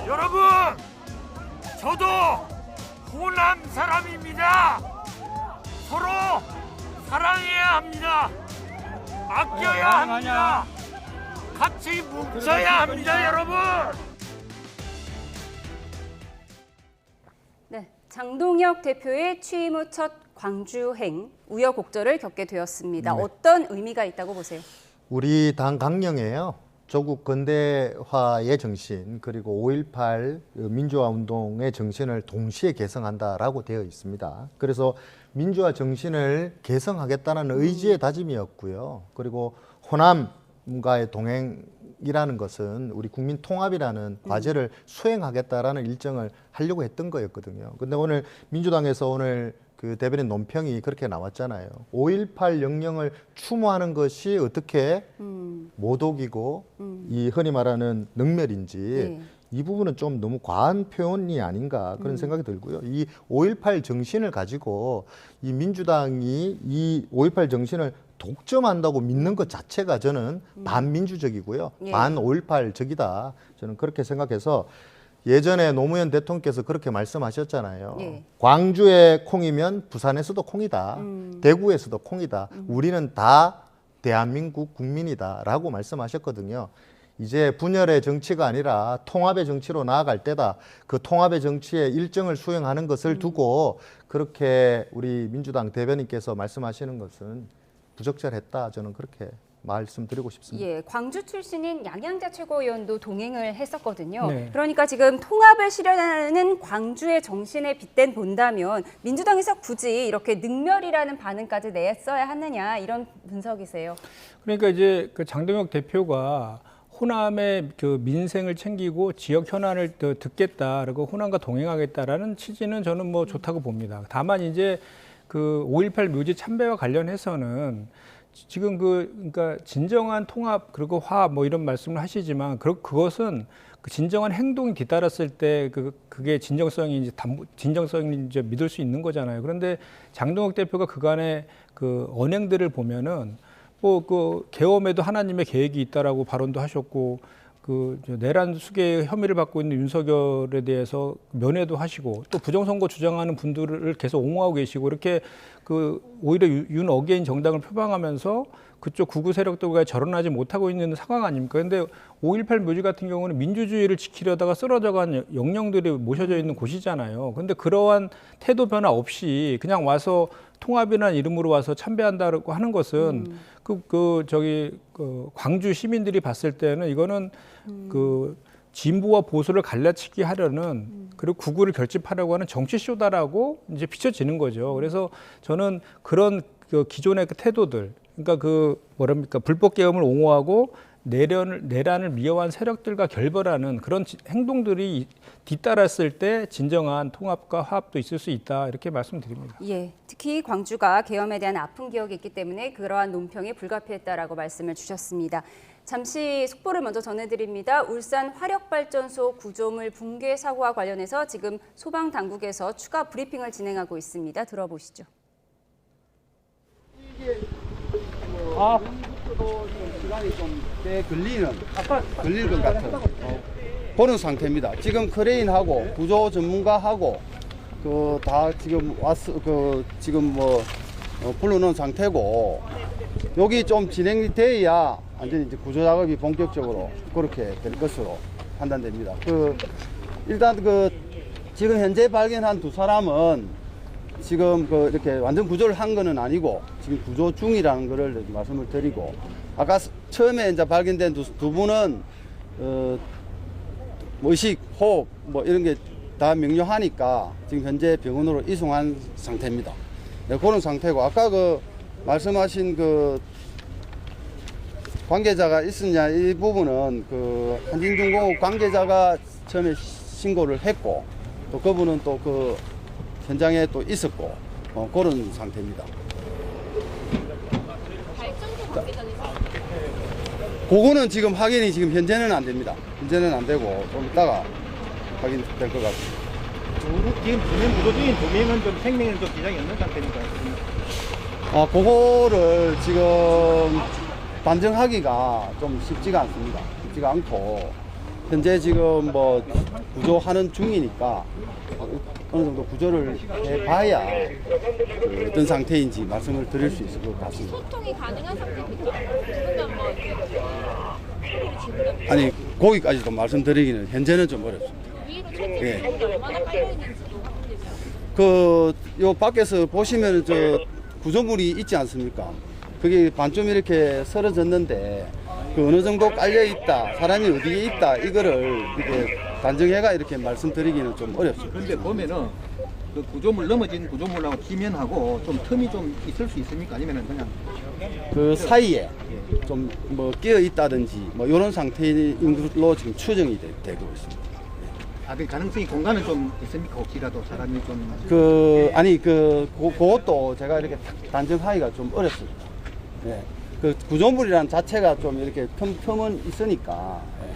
여러분, 저도 호남 사람입니다. 서로 사랑해야 합니다. 아껴야 합니다. 같이 뭉쳐야 합니다, 여러분. 네, 장동혁 대표의 취임 후 첫 광주행 우여곡절을 겪게 되었습니다. 네. 어떤 의미가 있다고 보세요? 우리 당 강령에요. 조국 근대화의 정신 그리고 5.18 민주화 운동의 정신을 동시에 개성한다라고 되어 있습니다. 그래서 민주화 정신을 개성하겠다는 의지의 다짐이었고요. 그리고 호남과의 동행이라는 것은 우리 국민 통합이라는 과제를 수행하겠다라는 일정을 하려고 했던 거였거든요. 근데 오늘 민주당에서 오늘 그 대변인 논평이 그렇게 나왔잖아요. 5.18 영령을 추모하는 것이 어떻게 모독이고 이 흔히 말하는 능멸인지 이 부분은 좀 너무 과한 표현이 아닌가 그런 생각이 들고요. 이 5.18 정신을 가지고 이 민주당이 이 5.18 정신을 독점한다고 믿는 것 자체가 저는 반민주적이고요. 반 5.18적이다. 저는 그렇게 생각해서 예전에 노무현 대통령께서 그렇게 말씀하셨잖아요. 광주에 콩이면 부산에서도 콩이다. 대구에서도 콩이다. 우리는 다 대한민국 국민이다라고 말씀하셨거든요. 이제 분열의 정치가 아니라 통합의 정치로 나아갈 때다. 그 통합의 정치의 일정을 수행하는 것을 두고 그렇게 우리 민주당 대변인께서 말씀하시는 것은 부적절했다. 저는 그렇게 말씀드리고 싶습니다. 예, 광주 출신인 양양자 최고위원도 동행을 했었거든요. 네. 그러니까 지금 통합을 실현하는 광주의 정신에 빗댄 본다면 민주당에서 굳이 이렇게 능멸이라는 반응까지 냈어야 하느냐 이런 분석이세요. 그러니까 이제 그 장동혁 대표가 호남의 그 민생을 챙기고 지역 현안을 듣겠다, 그리고 호남과 동행하겠다라는 취지는 저는 뭐 좋다고 봅니다. 다만 이제 그 5.18 묘지 참배와 관련해서는 지금 그러니까 진정한 통합 그리고 화합 뭐 이런 말씀을 하시지만 그것은 그 진정한 행동이 뒤따랐을 때 그게 진정성이 이제 믿을 수 있는 거잖아요. 그런데 장동혁 대표가 그간의 그 언행들을 보면은 뭐 그 계엄에도 하나님의 계획이 있다라고 발언도 하셨고 그 내란 수괴 혐의를 받고 있는 윤석열에 대해서 면회도 하시고 또 부정선거 주장하는 분들을 계속 옹호하고 계시고 이렇게 그 오히려 윤 어게인 정당을 표방하면서 그쪽 구구 세력들과 절연하지 못하고 있는 상황 아닙니까? 그런데 5.18 묘지 같은 경우는 민주주의를 지키려다가 쓰러져간 영령들이 모셔져 있는 곳이잖아요. 그런데 그러한 태도 변화 없이 그냥 와서 통합이라는 이름으로 와서 참배한다고 하는 것은 광주 시민들이 봤을 때는 이거는 그 진보와 보수를 갈라치기 하려는 그리고 구구를 결집하려고 하는 정치 쇼다라고 이제 비춰지는 거죠. 그래서 저는 그런 그 기존의 그 태도들, 그러니까 그 뭐랍니까 불법 계엄을 옹호하고 내란을 미화한 세력들과 결별하는 그런 행동들이 뒤따랐을 때 진정한 통합과 화합도 있을 수 있다 이렇게 말씀드립니다. 예, 특히 광주가 계엄에 대한 아픈 기억이 있기 때문에 그러한 논평이 불가피했다라고 말씀을 주셨습니다. 잠시 속보를 먼저 전해드립니다. 울산 화력발전소 구조물 붕괴 사고와 관련해서 지금 소방당국에서 추가 브리핑을 진행하고 있습니다. 들어보시죠. 시간이 좀 꽤 걸릴 것 같아요. 보는 상태입니다. 지금 크레인하고 구조 전문가하고 그 다 지금 지금 불러놓은 상태고 여기 좀 진행이 돼야 완전히 이제 구조 작업이 본격적으로 그렇게 될 것으로 판단됩니다. 일단 지금 현재 발견한 두 사람은 지금 이렇게 완전 구조를 한 거는 아니고 지금 구조 중이라는 거를 말씀을 드리고 아까 처음에 이제 발견된 두 분은 뭐 의식, 호흡 뭐 이런 게 다 명료하니까 지금 현재 병원으로 이송한 상태입니다. 네, 그런 상태고 아까 그 말씀하신 그 관계자가 있었냐 이 부분은 그 한진중공업 관계자가 처음에 신고를 했고 또 그분은 또 그 현장에 또 있었고 그런 상태입니다. 발전소 관계자는 그거는 지금 확인이 지금 현재는 안 됩니다. 현재는 안 되고 좀 이따가 확인될 것 같습니다. 지금 진행 구조 중인 2명은 좀 생명에 좀 지장이 없는 상태니까요. 그거를 지금 단정하기가 좀 쉽지가 않습니다. 쉽지가 않고 현재 지금 뭐 구조하는 중이니까 어느 정도 구조를 해봐야 그 어떤 상태인지 말씀을 드릴 수 있을 것 같습니다. 소통이 가능한 상태입니까? 지금 뭐 이렇게 아니 거기까지도 말씀드리기는 현재는 좀 어렵습니다. 위로 채팅이 얼마나 깔려 있는지도 확인되지 요 밖에서 보시면 저 구조물이 있지 않습니까? 그게 반쯤 이렇게 쓰러졌는데 그 어느 정도 깔려 있다, 사람이 어디에 있다 이거를 이렇게 단정해가 이렇게 말씀드리기는 좀 어렵습니다. 그런데 보면은 그 구조물 넘어진 구조물하고 지면하고 좀 틈이 좀 있을 수 있습니까? 아니면은 그냥 그 사이에 좀 뭐 끼어 있다든지 뭐 이런 상태인 걸로 지금 추정이 되고 있습니다. 그 가능성이 공간은 좀 있습니까? 혹시라도 사람이 좀 그것도 제가 이렇게 단정하기가 좀 어렵습니다. 예. 그 구조물이란 자체가 좀 이렇게 틈은 있으니까. 예.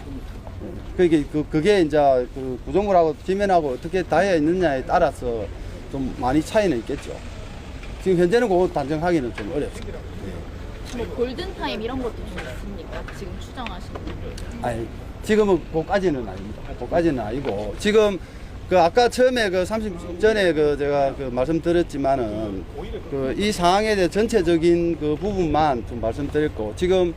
그게 이제 그 구조물하고 지면하고 어떻게 닿아 있느냐에 따라서 좀 많이 차이는 있겠죠. 지금 현재는 그거 단정하기는 좀 어렵습니다. 뭐 골든타임 이런 것도 좀 있습니까? 지금 추정하시는 아니, 지금은 그까지는 아닙니다. 그까지는 아니고 지금 그 아까 처음에 그 30분 전에 그 제가 그 말씀드렸지만은 그 이 상황에 대해 전체적인 그 부분만 좀 말씀드렸고 지금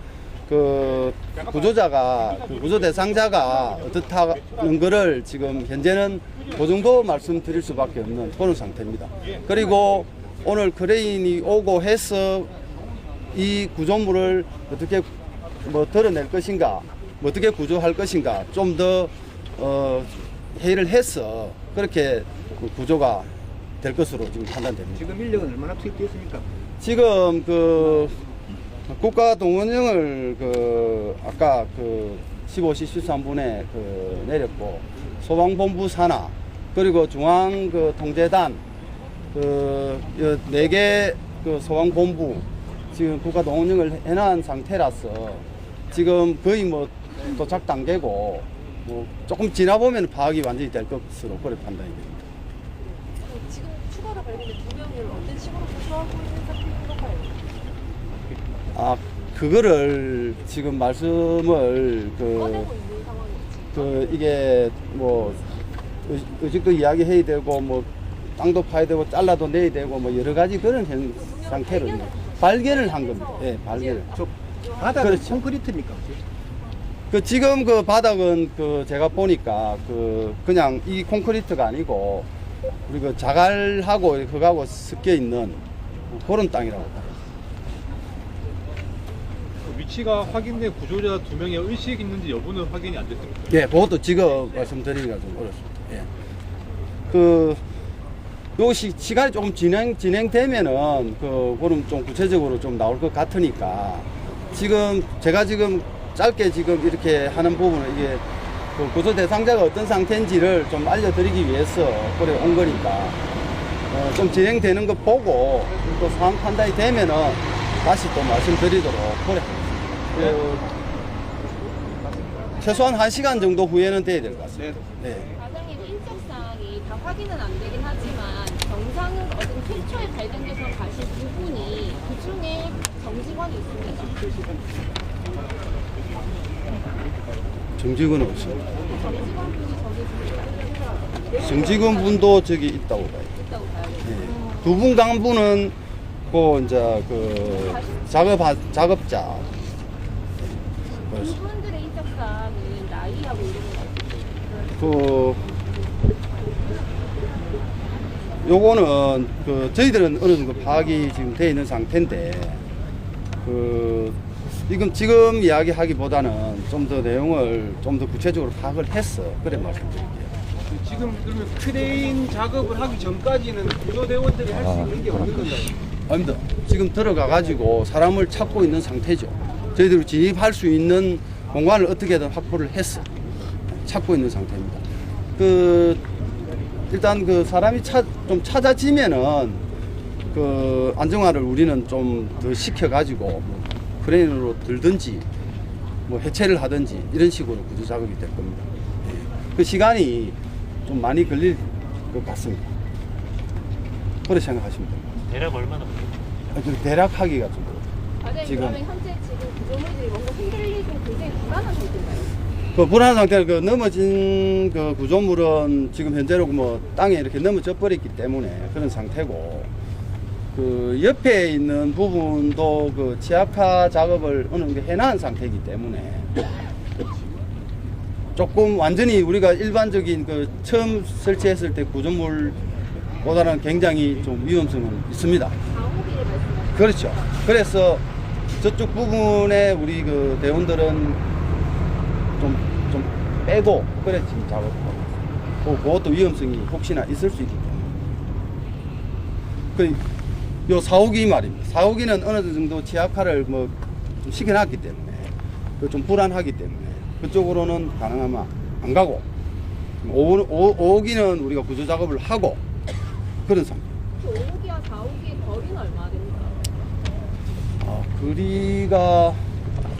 그 구조자가 그 구조 대상자가 어떻다는 거를 지금 현재는 그 정도 말씀드릴 수밖에 없는 그런 상태입니다. 그리고 오늘 크레인이 오고 해서 이 구조물을 어떻게 뭐 드러낼 것인가, 뭐 어떻게 구조할 것인가 좀 더 회의를 해서 그렇게 구조가 될 것으로 지금 판단됩니다. 지금 인력은 얼마나 투입되었습니까? 지금 그 국가 동원령을 그 아까 그 15시 13분에 그 내렸고 소방본부 산하 그리고 중앙 그 통제단 그 4개 그 소방본부 지금 국가 동원령을 해놓은 상태라서 지금 거의 뭐 도착 단계고 뭐 조금 지나 보면 파악이 완전히 될 것으로 그렇게 판단이 됩니다. 지금 추가로 발견된 2명을 어떤 식으로 구조하고 있는 상태인 건가요? 그거를 지금 말씀을 이게 뭐 의식도 이야기해야 되고 뭐 땅도 파야 되고 잘라도 내야 되고 뭐 여러 가지 그런 상태로 발견을 한 겁니다. 예, 발견을. 바닥은 그렇죠. 콘크리트입니까? 그 지금 그 바닥은 그 제가 보니까 그냥 이 콘크리트가 아니고 우리 그 자갈하고 흙하고 섞여 있는 그런 땅이라고 봐요. 위치가 확인된 구조자 2명의 의식 있는지 여부는 확인이 안 됐습니다. 예, 그것도 지금 말씀드리기가 좀 어렵습니다. 예. 요 시간이 조금 진행되면은 그거는 좀 구체적으로 좀 나올 것 같으니까 지금 제가 지금 짧게 지금 이렇게 하는 부분은 이게 그 구조 대상자가 어떤 상태인지를 좀 알려드리기 위해서 그래 온 거니까 좀 진행되는 거 보고 또 상황 판단이 되면은 다시 또 말씀드리도록 그래. 최소한 1시간 정도 후에는 돼야 될 것 같습니다. 네. 과장님 인적 사항이 다 확인은 안 되긴 하지만 정상은 어떤 최초에 발견돼서 가신 두 분이 그 중에 정직원이 있습니다. 정직원은 없습니다. 정직원 분이 저기 있습니다. 정직원 분도 저기 있다고 봐요. 있다고 봐요. 네. 두 분 간부는 이제 그 작업자. 이분들의 인적 사항은 나이하고 이런 거 요거는 저희들은 어느 정도 파악이 지금 되어 있는 상태인데 이건 지금 이야기하기보다는 좀 더 내용을 좀 더 구체적으로 파악을 했어. 그래 말씀드릴게요. 지금 그러면 크레인 작업을 하기 전까지는 구조대원들이 할 수 있는 게 없는 건가요? 아닙니다. 지금 들어가 가지고 사람을 찾고 있는 상태죠. 저희들이 진입할 수 있는 공간을 어떻게든 확보를 했어. 찾고 있는 상태입니다. 일단 그 사람이 좀 찾아지면은 그 안정화를 우리는 좀 더 시켜 가지고 뭐 크레인으로 들든지 뭐 해체를 하든지 이런 식으로 구조 작업이 될 겁니다. 그 시간이 좀 많이 걸릴 것 같습니다. 그렇게 생각하시면 됩니다. 대략 얼마나 걸려요? 대략 하기가 좀 과장님, 지금 그러면 현재 지금 구조물들이 뭔가 흔들리고 굉장히 불안한 상태인가요? 그 불안한 상태로 그 넘어진 그 구조물은 지금 현재로 뭐 땅에 이렇게 넘어져 버렸기 때문에 그런 상태고, 그 옆에 있는 부분도 그 지압화 작업을 어느 정도 해놓은 상태이기 때문에 조금 완전히 우리가 일반적인 그 처음 설치했을 때 구조물보다는 굉장히 좀 위험성은 있습니다. 그렇죠. 그래서 저쪽 부분에 우리 그 대원들은 좀 빼고 그래 지금 작업하고, 그것도 위험성이 혹시나 있을 수 있기 때문에. 요 4호기 말입니다. 4호기는 어느 정도 지압화를 뭐 좀 시켜놨기 때문에 좀 불안하기 때문에 그쪽으로는 가능하면 안 가고, 5호기는 우리가 구조 작업을 하고 그런 상태. 5호기와 4호기의 거리는 얼마나 됩니까? 거리가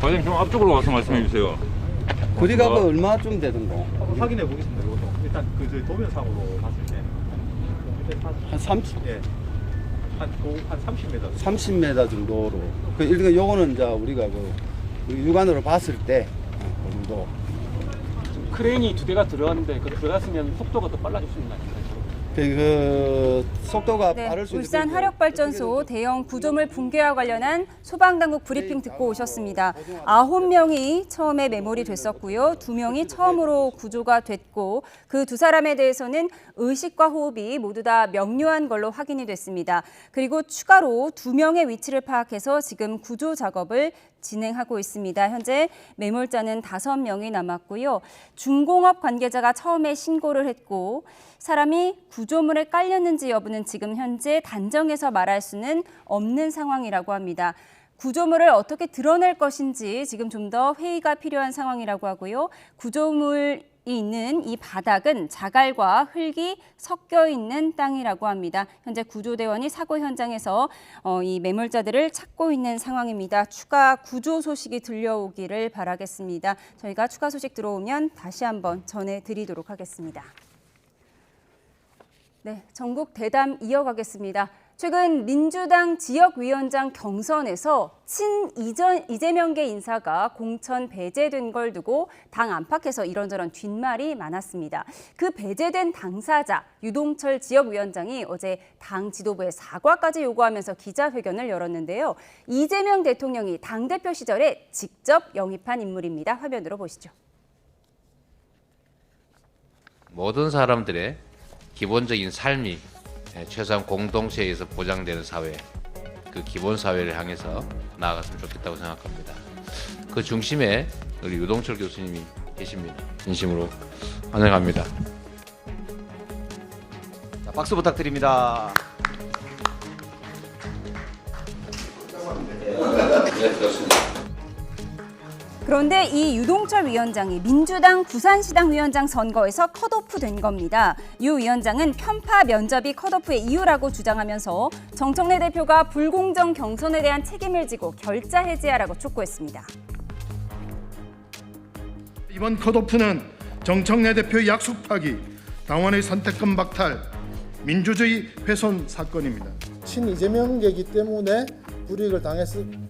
과장님 좀 앞쪽으로 와서 말씀해 주세요. 거리가 그 얼마쯤 되던가? 확인해 보겠습니다. 이것도 일단 그 저희 도면상으로 봤을 때 한 30? 예. 한 30m. 30m 정도로. 그 일단 요거는 이제 우리가 그 육안으로 봤을 때 그 정도. 크레인이 2대가 들어갔는데 그 들어갔으면 속도가 더 빨라질 수 있나요? 그 속도가 빠를 수 있는. 울산 화력발전소 대형 구조물 붕괴와 관련한 소방당국 브리핑 듣고 오셨습니다. 9명이 처음에 매몰이 됐었고요. 2명이 처음으로 구조가 됐고, 그 2사람에 대해서는 의식과 호흡이 모두 다 명료한 걸로 확인이 됐습니다. 그리고 추가로 2명의 위치를 파악해서 지금 구조 작업을 진행하고 있습니다. 현재 매몰자는 5명이 남았고요. 중공업 관계자가 처음에 신고를 했고, 사람이 구조물에 깔렸는지 여부는 지금 현재 단정해서 말할 수는 없는 상황이라고 합니다. 구조물을 어떻게 드러낼 것인지 지금 좀 더 회의가 필요한 상황이라고 하고요. 구조물이 있는 이 바닥은 자갈과 흙이 섞여 있는 땅이라고 합니다. 현재 구조대원이 사고 현장에서 이 매몰자들을 찾고 있는 상황입니다. 추가 구조 소식이 들려오기를 바라겠습니다. 저희가 추가 소식 들어오면 다시 한번 전해드리도록 하겠습니다. 네, 전국 대담 이어가겠습니다. 최근 민주당 지역위원장 경선에서 이재명계 인사가 공천 배제된 걸 두고 당 안팎에서 이런저런 뒷말이 많았습니다. 그 배제된 당사자 유동철 지역위원장이 어제 당 지도부에 사과까지 요구하면서 기자회견을 열었는데요. 이재명 대통령이 당대표 시절에 직접 영입한 인물입니다. 화면으로 보시죠. 모든 사람들의 기본적인 삶이 최소한 공동체에서 보장되는 사회, 그 기본 사회를 향해서 나아갔으면 좋겠다고 생각합니다. 그 중심에 우리 유동철 교수님이 계십니다. 진심으로 환영합니다. 자, 박수 부탁드립니다. 네, 그렇습니다. 그런데 이 유동철 위원장이 민주당 부산시당 위원장 선거에서 컷오프된 겁니다. 유 위원장은 편파 면접이 컷오프의 이유라고 주장하면서 정청래 대표가 불공정 경선에 대한 책임을 지고 결자 해지하라고 촉구했습니다. 이번 컷오프는 정청래 대표의 약속 파기, 당원의 선택권 박탈, 민주주의 훼손 사건입니다. 친이재명계이기 때문에 불이익을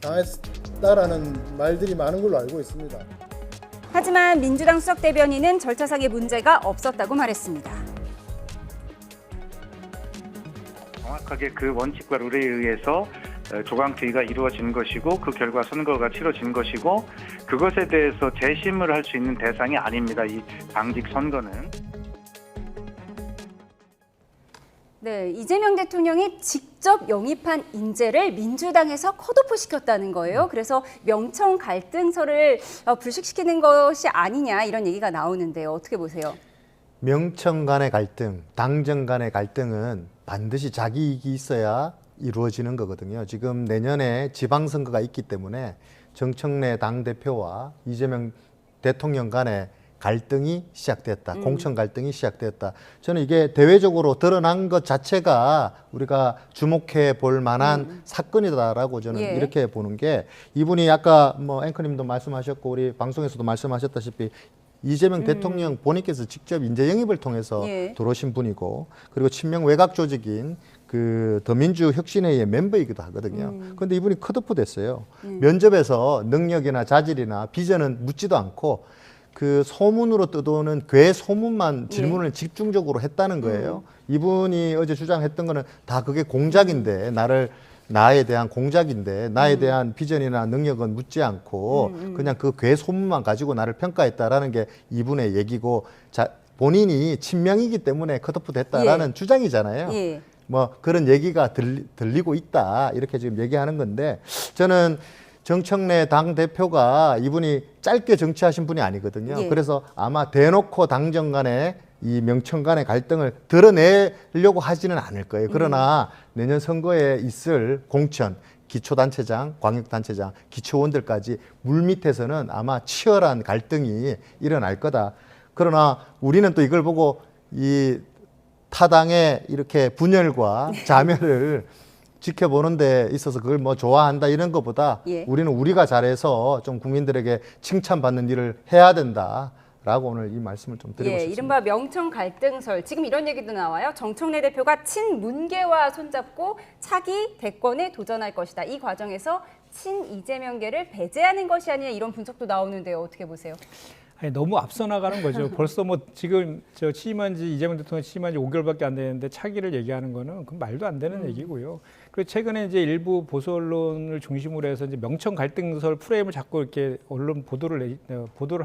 당했다라는 말들이 많은 걸로 알고 있습니다. 하지만 민주당 수석 대변인은 절차상의 문제가 없었다고 말했습니다. 정확하게 그 원칙과 룰에 의해서 조강투의가 이루어진 것이고 그 결과 선거가 치러진 것이고 그것에 대해서 재심을 할 수 있는 대상이 아닙니다. 이 당직 선거는. 네, 이재명 대통령이 직접 영입한 인재를 민주당에서 컷오프 시켰다는 거예요. 그래서 명청 갈등설을 불식시키는 것이 아니냐 이런 얘기가 나오는데요. 어떻게 보세요? 명청 간의 갈등, 당정 간의 갈등은 반드시 자기 이익이 있어야 이루어지는 거거든요. 지금 내년에 지방선거가 있기 때문에 정청래 당대표와 이재명 대통령 간의 갈등이 시작됐다. 공천 갈등이 시작됐다. 저는 이게 대외적으로 드러난 것 자체가 우리가 주목해 볼 만한 사건이다라고 저는 이렇게 보는 게, 이분이 아까 뭐 앵커님도 말씀하셨고 우리 방송에서도 말씀하셨다시피 이재명 대통령 본인께서 직접 인재 영입을 통해서 들어오신 분이고, 그리고 친명 외곽 조직인 그 더민주혁신회의 멤버이기도 하거든요. 그런데 이분이 컷오프 됐어요. 면접에서 능력이나 자질이나 비전은 묻지도 않고 그 소문으로 떠도는 괴 소문만 질문을 집중적으로 했다는 거예요. 이분이 어제 주장했던 거는 다 그게 공작인데, 나에 대한 공작인데 나에 대한 비전이나 능력은 묻지 않고 그냥 그 괴 소문만 가지고 나를 평가했다라는 게 이분의 얘기고, 본인이 친명이기 때문에 컷오프 됐다라는 주장이잖아요. 뭐 그런 얘기가 들리고 있다 이렇게 지금 얘기하는 건데, 저는 정청래 당대표가 이분이 짧게 정치하신 분이 아니거든요. 그래서 아마 대놓고 당정 간에 이 명청 간의 갈등을 드러내려고 하지는 않을 거예요. 그러나 내년 선거에 있을 공천, 기초단체장, 광역단체장, 기초원들까지 물밑에서는 아마 치열한 갈등이 일어날 거다. 그러나 우리는 또 이걸 보고 이 타당의 이렇게 분열과 자멸을 지켜보는 데 있어서 그걸 뭐 좋아한다 이런 것보다 우리는 우리가 잘해서 좀 국민들에게 칭찬받는 일을 해야 된다라고 오늘 이 말씀을 좀 드리고 싶습니다. 이른바 명청 갈등설, 지금 이런 얘기도 나와요. 정청래 대표가 친문계와 손잡고 차기 대권에 도전할 것이다. 이 과정에서 친 이재명계를 배제하는 것이 아니냐 이런 분석도 나오는데요. 어떻게 보세요? 아니, 너무 앞서 나가는 거죠. 벌써 뭐 지금 저 취임한 지, 이재명 대통령 취임한 지 5개월밖에 안 되는데 차기를 얘기하는 거는 그 말도 안 되는 얘기고요. 그리고 최근에 이제 일부 보수 언론을 중심으로 해서 이제 명청 갈등설 프레임을 자꾸 이렇게 언론 보도를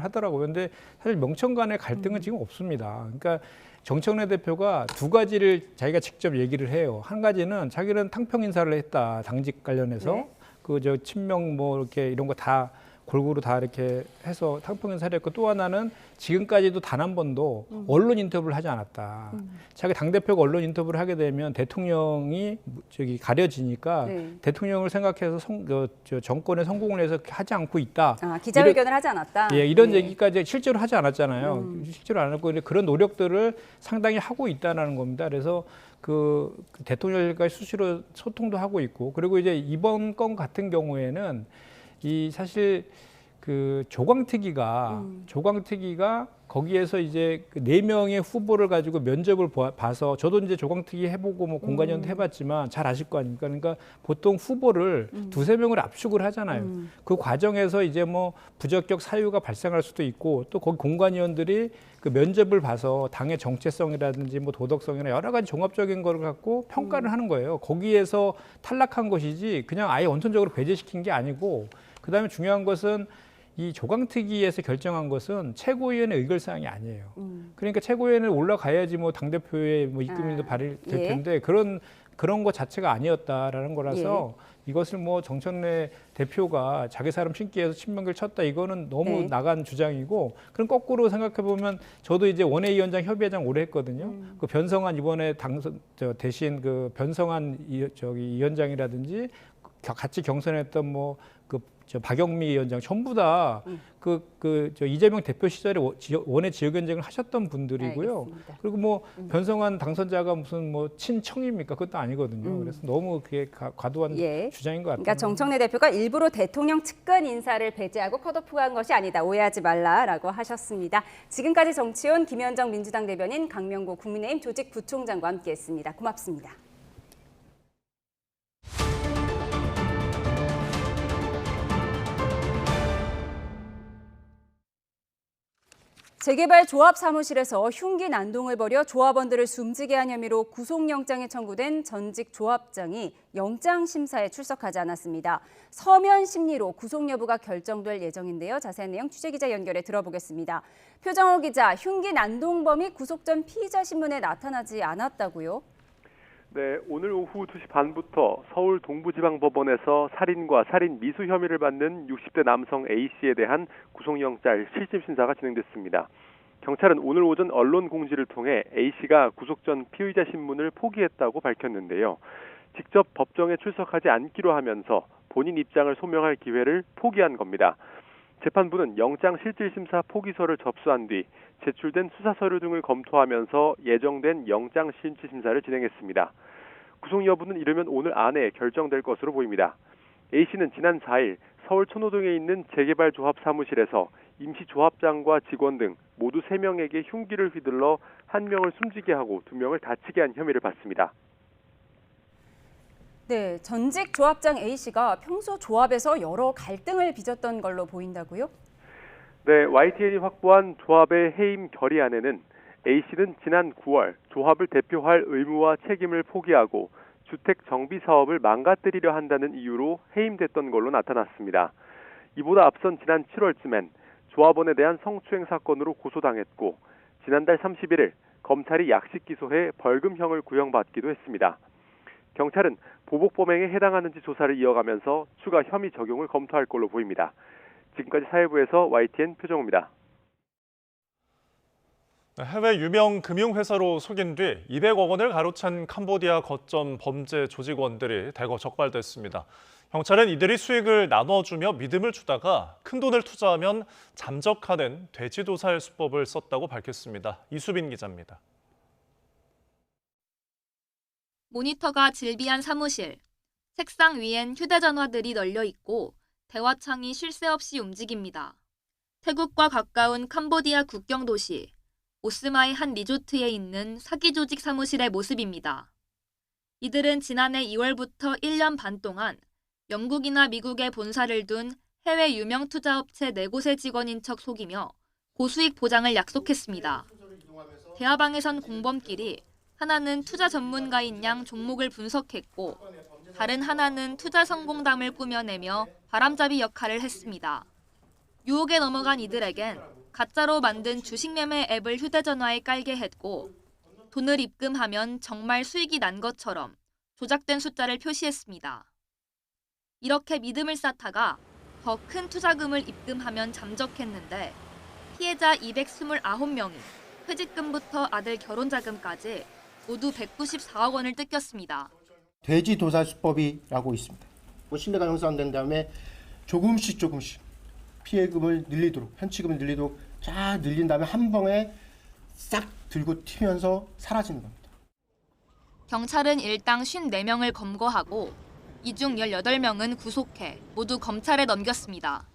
하더라고요. 근데 사실 명청 간의 갈등은 지금 없습니다. 그러니까 정청래 대표가 두 가지를 자기가 직접 얘기를 해요. 한 가지는 자기는 탕평 인사를 했다. 당직 관련해서 그 저 친명 뭐 이렇게 이런 거 다 골고루 다 이렇게 해서 탕평 인사를 했고, 또 하나는 지금까지도 단 한 번도 언론 인터뷰를 하지 않았다. 자기 당대표가 언론 인터뷰를 하게 되면 대통령이 저기 가려지니까 대통령을 생각해서 정권의 성공을 해서 하지 않고 있다. 기자회견을 하지 않았다. 이런 얘기까지 실제로 하지 않았잖아요. 실제로 안 했고 그런 노력들을 상당히 하고 있다는 겁니다. 그래서 그 대통령과의 수시로 소통도 하고 있고, 그리고 이제 이번 건 같은 경우에는 이 사실 그 조광특위가 거기에서 이제 그 4명의 후보를 가지고 면접을 봐서, 저도 이제 조광특위 해보고 뭐 공관위원도 해봤지만 잘 아실 거 아닙니까? 그러니까 보통 후보를 2-3명을 압축을 하잖아요. 그 과정에서 이제 뭐 부적격 사유가 발생할 수도 있고, 또 거기 공관위원들이 그 면접을 봐서 당의 정체성이라든지 뭐 도덕성이나 여러 가지 종합적인 거를 갖고 평가를 하는 거예요. 거기에서 탈락한 것이지 그냥 아예 원천적으로 배제시킨 게 아니고, 그다음에 중요한 것은 이 조광특위에서 결정한 것은 최고위원회 의결사항이 아니에요. 그러니까 최고위원회 올라가야지 뭐 당대표의 뭐 입김도 발휘될 텐데 그런 것 자체가 아니었다라는 거라서 이것을 뭐 정청래 대표가 자기 사람 신기해서 친명계를 쳤다, 이거는 너무 나간 주장이고, 그럼 거꾸로 생각해 보면 저도 이제 원외위원장 협의회장 오래 했거든요. 그 변성한 이번에 대신 그 변성한 위원장이라든지 같이 경선했던 뭐 저 박영미 위원장 전부 다 저 이재명 대표 시절에 원외 지역위원장을 하셨던 분들이고요. 그리고 뭐 변성한 당선자가 무슨 뭐 친청입니까? 그것도 아니거든요. 그래서 너무 그게 과도한 주장인 것 같아요. 그러니까 정청래 대표가 일부러 대통령 측근 인사를 배제하고 컷오프한 것이 아니다. 오해하지 말라라고 하셨습니다. 지금까지 정치온 김현정 민주당 대변인, 강명구 국민의힘 조직부총장과 함께했습니다. 고맙습니다. 재개발 조합 사무실에서 흉기 난동을 벌여 조합원들을 숨지게 한 혐의로 구속영장이 청구된 전직 조합장이 영장 심사에 출석하지 않았습니다. 서면 심리로 구속 여부가 결정될 예정인데요. 자세한 내용 취재기자 연결해 들어보겠습니다. 표정호 기자, 흉기 난동범이 구속 전 피의자 신문에 나타나지 않았다고요? 네, 오늘 오후 2시 반부터 서울 동부지방법원에서 살인과 살인 미수 혐의를 받는 60대 남성 A씨에 대한 구속영장 실질 심사가 진행됐습니다. 경찰은 오늘 오전 언론 공지를 통해 A씨가 구속 전 피의자 신문을 포기했다고 밝혔는데요. 직접 법정에 출석하지 않기로 하면서 본인 입장을 소명할 기회를 포기한 겁니다. 재판부는 영장 실질심사 포기서를 접수한 뒤 제출된 수사서류 등을 검토하면서 예정된 영장 실질심사를 진행했습니다. 구속 여부는 이르면 오늘 안에 결정될 것으로 보입니다. A씨는 지난 4일 서울 천호동에 있는 재개발조합 사무실에서 임시조합장과 직원 등 모두 3명에게 흉기를 휘둘러 1명을 숨지게 하고 2명을 다치게 한 혐의를 받습니다. 네, 전직 조합장 A씨가 평소 조합에서 여러 갈등을 빚었던 걸로 보인다고요? 네, YTN이 확보한 조합의 해임 결의안에는 A씨는 지난 9월 조합을 대표할 의무와 책임을 포기하고 주택 정비 사업을 망가뜨리려 한다는 이유로 해임됐던 걸로 나타났습니다. 이보다 앞선 지난 7월쯤엔 조합원에 대한 성추행 사건으로 고소당했고 지난달 31일 검찰이 약식 기소해 벌금형을 구형받기도 했습니다. 경찰은 보복 범행에 해당하는지 조사를 이어가면서 추가 혐의 적용을 검토할 걸로 보입니다. 지금까지 사회부에서 YTN 표정우입니다. 해외 유명 금융회사로 속인 뒤 200억 원을 가로챈 캄보디아 거점 범죄 조직원들이 대거 적발됐습니다. 경찰은 이들이 수익을 나눠주며 믿음을 주다가 큰돈을 투자하면 잠적하는 돼지도살 수법을 썼다고 밝혔습니다. 이수빈 기자입니다. 모니터가 질비한 사무실, 책상 위엔 휴대전화들이 널려 있고 대화창이 쉴 새 없이 움직입니다. 태국과 가까운 캄보디아 국경 도시 오스마의 한 리조트에 있는 사기 조직 사무실의 모습입니다. 이들은 지난해 2월부터 1년 반 동안 영국이나 미국에 본사를 둔 해외 유명 투자업체 4곳의 직원인 척 속이며 고수익 보장을 약속했습니다. 대화방에선 공범끼리 하나는 투자 전문가인 양 종목을 분석했고 다른 하나는 투자 성공담을 꾸며내며 바람잡이 역할을 했습니다. 유혹에 넘어간 이들에겐 가짜로 만든 주식 매매 앱을 휴대전화에 깔게 했고 돈을 입금하면 정말 수익이 난 것처럼 조작된 숫자를 표시했습니다. 이렇게 믿음을 쌓다가 더 큰 투자금을 입금하면 잠적했는데 피해자 229명이 퇴직금부터 아들 결혼자금까지 모두 194억 원을 뜯겼습니다. 돼지 도살 수법이라고 있습니다. 신뢰가 형성된 다음에 조금씩 피해금을 늘리도록 현치금을 늘리도록 쫙 늘린 다음에 한 번에 싹 들고 튀면서 사라지는 겁니다. 경찰은 일당 54명을 검거하고 이 중 18명은 구속해 모두 검찰에 넘겼습니다.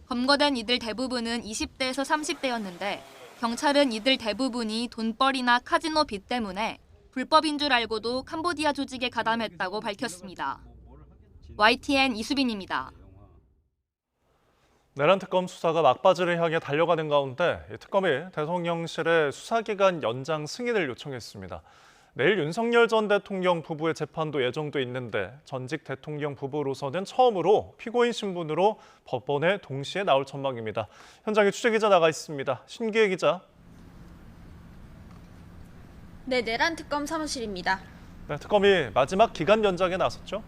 검거된 이들 대부분은 20대에서 30대였는데 경찰은 이들 대부분이 돈벌이나 카지노 빚 때문에 불법인 줄 알고도 캄보디아 조직에 가담했다고 밝혔습니다. YTN 이수빈입니다. 내란 특검 수사가 막바지를 향해 달려가는 가운데 특검이 대통령실에 수사기간 연장 승인을 요청했습니다. 내일 윤석열 전 대통령 부부의 재판도 예정돼 있는데 전직 대통령 부부로서는 처음으로 피고인 신분으로 법원에 동시에 나올 전망입니다. 현장에 취재기자 나가 있습니다. 신기혜 기자. 네, 내란 특검 사무실입니다. 네, 특검이 마지막 기간 연장에 나섰죠?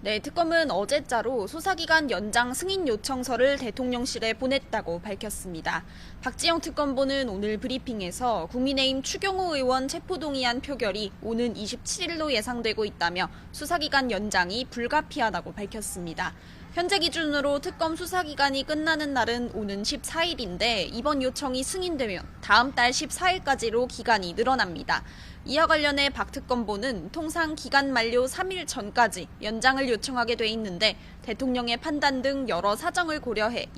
네, 특검은 어제자로 수사기간 연장 승인 요청서를 대통령실에 보냈다고 밝혔습니다. 박지영 특검보는 오늘 브리핑에서 국민의힘 추경호 의원 체포동의안 표결이 오는 27일로 예상되고 있다며 수사기간 연장이 불가피하다고 밝혔습니다. 현재 기준으로 특검 수사기간이 끝나는 날은 오는 14일인데 이번 요청이 승인되면 다음 달 14일까지로 기간이 늘어납니다. 이와 관련해 박 특검보는 통상 기간 만료 3일 전까지 연장을 요청하게 돼 있는데 대통령의 판단 등 여러 사정을 고려해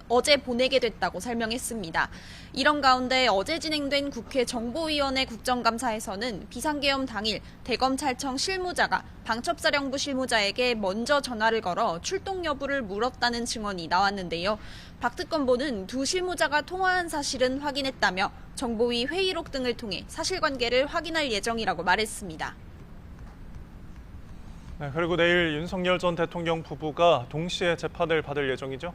어제 보내게 됐다고 설명했습니다. 이런 가운데 어제 진행된 국회 정보위원회 국정감사에서는 비상계엄 당일 대검찰청 실무자가 방첩사령부 실무자에게 먼저 전화를 걸어 출동 여부를 물었다는 증언이 나왔는데요. 박 특검보는 두 실무자가 통화한 사실은 확인했다며 정보위 회의록 등을 통해 사실관계를 확인할 예정이라고 말했습니다. 네, 그리고 내일 윤석열 전 대통령 부부가 동시에 재판을 받을 예정이죠?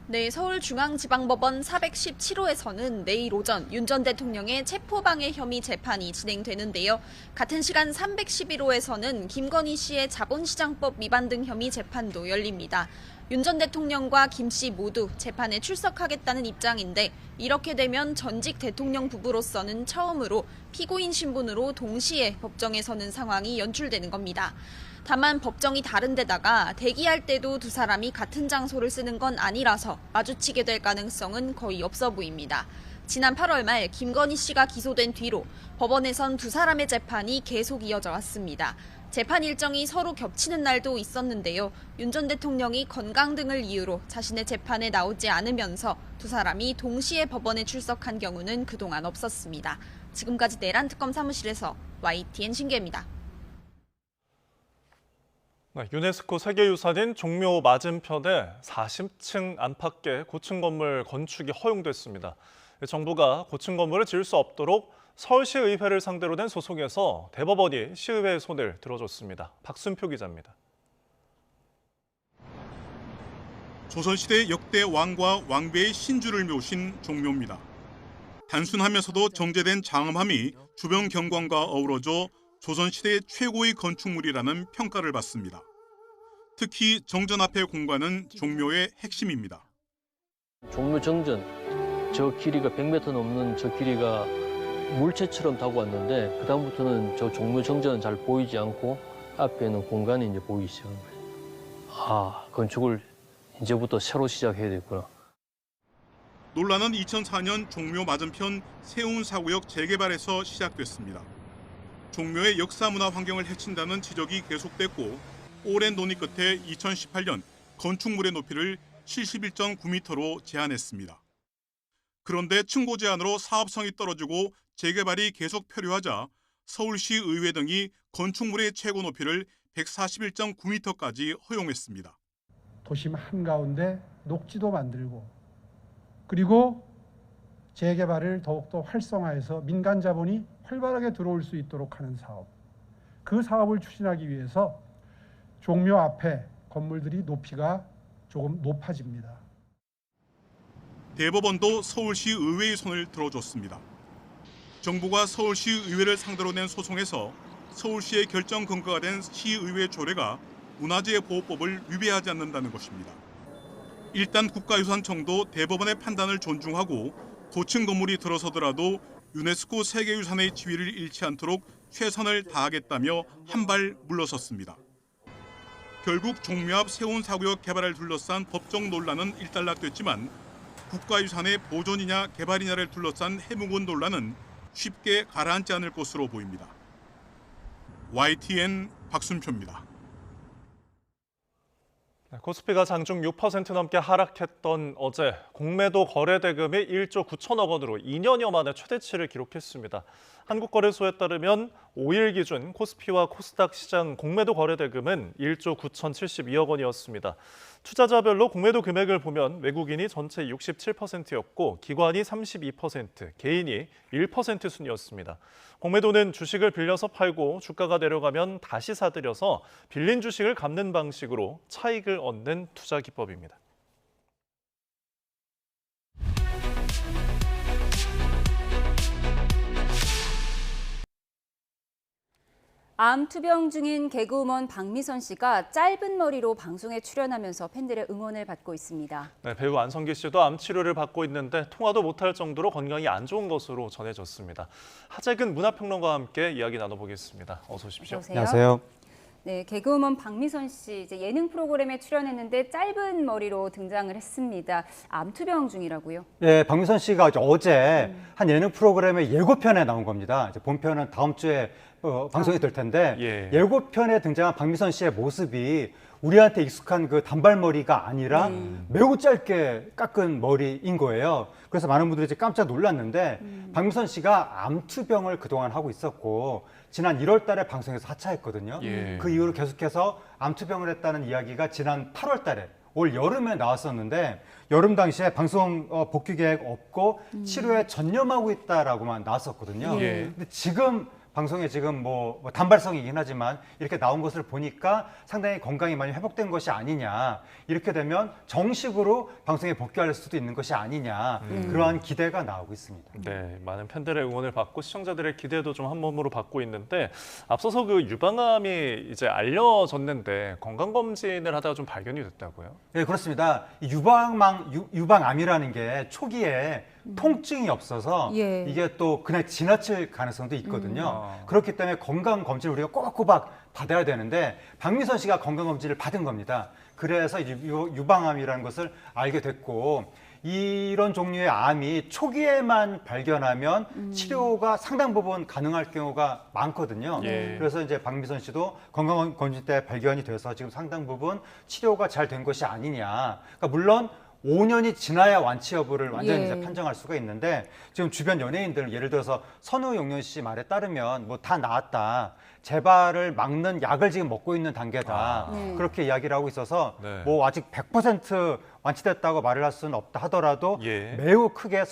네, 서울중앙지방법원 417호에서는 내일 오전 윤 전 대통령의 체포방해 혐의 재판이 진행되는데요. 같은 시간 311호에서는 김건희 씨의 자본시장법 위반 등 혐의 재판도 열립니다. 윤 전 대통령과 김 씨 모두 재판에 출석하겠다는 입장인데 이렇게 되면 전직 대통령 부부로서는 처음으로 피고인 신분으로 동시에 법정에 서는 상황이 연출되는 겁니다. 다만 법정이 다른 데다가 대기할 때도 두 사람이 같은 장소를 쓰는 건 아니라서 마주치게 될 가능성은 거의 없어 보입니다. 지난 8월 말 김건희 씨가 기소된 뒤로 법원에선 두 사람의 재판이 계속 이어져 왔습니다. 재판 일정이 서로 겹치는 날도 있었는데요. 윤 전 대통령이 건강 등을 이유로 자신의 재판에 나오지 않으면서 두 사람이 동시에 법원에 출석한 경우는 그동안 없었습니다. 지금까지 내란 특검 사무실에서 YTN 신기입니다. 네, 유네스코 세계유산인 종묘 맞은편에 40층 안팎의 고층 건물 건축이 허용됐습니다. 정부가 고층 건물을 지을 수 없도록 서울시의회를 상대로 낸 소송에서 대법원이 시의회의 손을 들어줬습니다. 박순표 기자입니다. 조선시대 역대 왕과 왕비의 신주를 묘신 종묘입니다. 단순하면서도 정제된 장엄함이 주변 경관과 어우러져 조선시대 최고의 건축물이라는 평가를 받습니다. 특히 정전 앞의 공간은 종묘의 핵심입니다. 종묘 정전, 저 길이가 100m 넘는 저 길이가 물체처럼 타고 왔는데 그 다음부터는 저 종묘 정전은 잘 보이지 않고 앞에는 공간이 이제 보이기 시작한 거예요. 아, 건축을 이제부터 새로 시작해야 되겠구나. 논란은 2004년 종묘 맞은편 세운사구역 재개발에서 시작됐습니다. 종묘의 역사 문화 환경을 해친다는 지적이 계속됐고 오랜 논의 끝에 2018년 건축물의 높이를 71.9m로 제한했습니다. 그런데 층고 제한으로 사업성이 떨어지고 재개발이 계속 표류하자 서울시 의회 등이 건축물의 최고 높이를 141.9m까지 허용했습니다. 도심 한가운데 녹지도 만들고 그리고 재개발을 더욱더 활성화해서 민간 자본이 활발하게 들어올 수 있도록 하는 사업. 그 사업을 추진하기 위해서 종묘 앞에 건물들이 높이가 조금 높아집니다. 대법원도 서울시 의회의 손을 들어줬습니다. 정부가 서울시 의회를 상대로 낸 소송에서 서울시의 결정 근거가 된 시의회 조례가 문화재 보호법을 위배하지 않는다는 것입니다. 일단 국가유산청도 대법원의 판단을 존중하고 고층 건물이 들어서더라도 유네스코 세계유산의 지위를 잃지 않도록 최선을 다하겠다며 한 발 물러섰습니다. 결국 종묘 앞 세운사구역 개발을 둘러싼 법적 논란은 일단락됐지만 국가유산의 보존이냐 개발이냐를 둘러싼 해묵은 논란은 쉽게 가라앉지 않을 것으로 보입니다. YTN 박순표입니다. 코스피가 장중 6% 넘게 하락했던 어제 공매도 거래 대금이 1조 9천억 원으로 2년여 만에 최대치를 기록했습니다. 한국거래소에 따르면 5일 기준 코스피와 코스닥 시장 공매도 거래 대금은 1조 9,072억 원이었습니다. 투자자별로 공매도 금액을 보면 외국인이 전체 67%였고 기관이 32%, 개인이 1% 순이었습니다. 공매도는 주식을 빌려서 팔고 주가가 내려가면 다시 사들여서 빌린 주식을 갚는 방식으로 차익을 얻는 투자 기법입니다. 암 투병 중인 개그우먼 박미선 씨가 짧은 머리로 방송에 출연하면서 팬들의 응원을 받고 있습니다. 네, 배우 안성기 씨도 암 치료를 받고 있는데 통화도 못할 정도로 건강이 안 좋은 것으로 전해졌습니다. 하재근 문화평론가와 함께 이야기 나눠보겠습니다. 어서 오십시오. 안녕하세요. 네, 개그우먼 박미선 씨 이제 예능 프로그램에 출연했는데 짧은 머리로 등장을 했습니다. 암 투병 중이라고요? 네, 박미선 씨가 어제 한 예능 프로그램의 예고편에 나온 겁니다. 이제 본편은 다음 주에 방송이 될 텐데 예고편에 등장한 박미선 씨의 모습이 우리한테 익숙한 그 단발머리가 아니라 매우 짧게 깎은 머리인 거예요. 그래서 많은 분들이 이제 깜짝 놀랐는데 박미선 씨가 암투병을 그동안 하고 있었고 지난 1월 달에 방송에서 하차했거든요. 그 이후로 계속해서 암투병을 했다는 이야기가 지난 8월 달에 올 여름에 나왔었는데 여름 당시에 방송 복귀 계획 없고 치료에 전념하고 있다라고만 나왔었거든요. 근데 지금 방송에 지금 뭐 단발성이긴 하지만 이렇게 나온 것을 보니까 상당히 건강이 많이 회복된 것이 아니냐. 이렇게 되면 정식으로 방송에 복귀할 수도 있는 것이 아니냐. 그러한 기대가 나오고 있습니다. 네, 많은 팬들의 응원을 받고 시청자들의 기대도 좀 한 몸으로 받고 있는데 앞서서 그 유방암이 이제 알려졌는데 건강검진을 하다가 좀 발견이 됐다고요? 네, 그렇습니다. 이 유방암이라는 게 초기에 통증이 없어서 예. 이게 또 그냥 지나칠 가능성도 있거든요. 그렇기 때문에 건강검진을 우리가 꼬박꼬박 받아야 되는데 박미선 씨가 건강검진을 받은 겁니다. 그래서 이제 유방암이라는 것을 알게 됐고 이런 종류의 암이 초기에만 발견하면 치료가 상당 부분 가능할 경우가 많거든요. 예. 그래서 이제 박미선 씨도 건강검진 때 발견이 돼서 지금 상당 부분 치료가 잘 된 것이 아니냐. 그러니까 물론 5년이 지나야 완치 여부를 완전히 이제 판정할 수가 있는데 지금 주변 연예인들 예를 들어서 선우용렬 씨 말에 따르면 뭐 다 나았다. 재발을 막는 약을 지금 먹고 있는 단계다. 그렇게 이야기를 하고 있어서 뭐 아직 100% 완치됐다고 말을 할 수는 없다 하더라도 매우 크게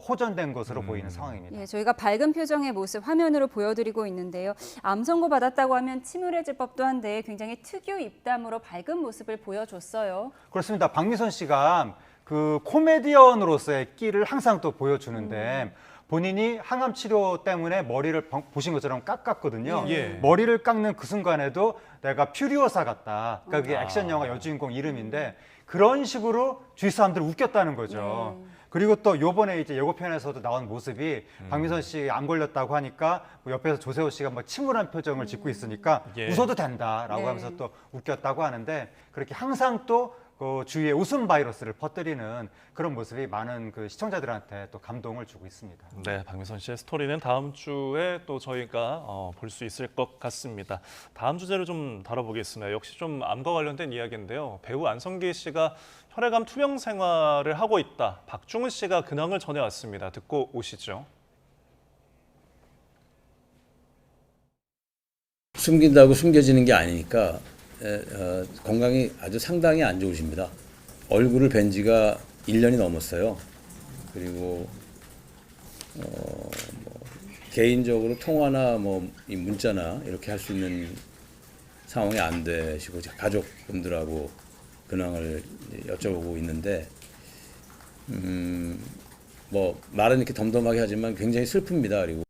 호전된 것으로 보이는 상황입니다. 예, 저희가 밝은 표정의 모습 화면으로 보여드리고 있는데요. 암 선고 받았다고 하면 침울해질 법도 한데 굉장히 특유 입담으로 밝은 모습을 보여줬어요. 그렇습니다. 박미선 씨가 그 코미디언으로서의 끼를 항상 또 보여주는데 본인이 항암 치료 때문에 머리를 보신 것처럼 깎았거든요. 머리를 깎는 그 순간에도 내가 퓨리오사 같다. 그러니까 그게 액션 영화 여주인공 이름인데 그런 식으로 주위 사람들을 웃겼다는 거죠. 그리고 또 요번에 이제 예고편에서도 나온 모습이 박미선 씨 안 걸렸다고 하니까 뭐 옆에서 조세호 씨가 뭐 침울한 표정을 짓고 있으니까 웃어도 된다라고 하면서 또 웃겼다고 하는데 그렇게 항상 또 그 주위에 웃음 바이러스를 퍼뜨리는 그런 모습이 많은 그 시청자들한테 또 감동을 주고 있습니다. 네, 박미선 씨의 스토리는 다음 주에 또 저희가 볼 수 있을 것 같습니다. 다음 주제를 좀 다뤄보겠습니다. 역시 좀 암과 관련된 이야기인데요. 배우 안성기 씨가 혈액암 투병 생활을 하고 있다. 박중훈 씨가 근황을 전해왔습니다. 듣고 오시죠. 숨긴다고 숨겨지는 게 아니니까 건강이 아주 상당히 안 좋으십니다. 얼굴을 뵌 지가 1년이 넘었어요. 그리고 개인적으로 통화나 이 문자나 이렇게 할 수 있는 상황이 안 되시고 가족분들하고 근황을 여쭤보고 있는데 말은 이렇게 덤덤하게 하지만 굉장히 슬픕니다. 그리고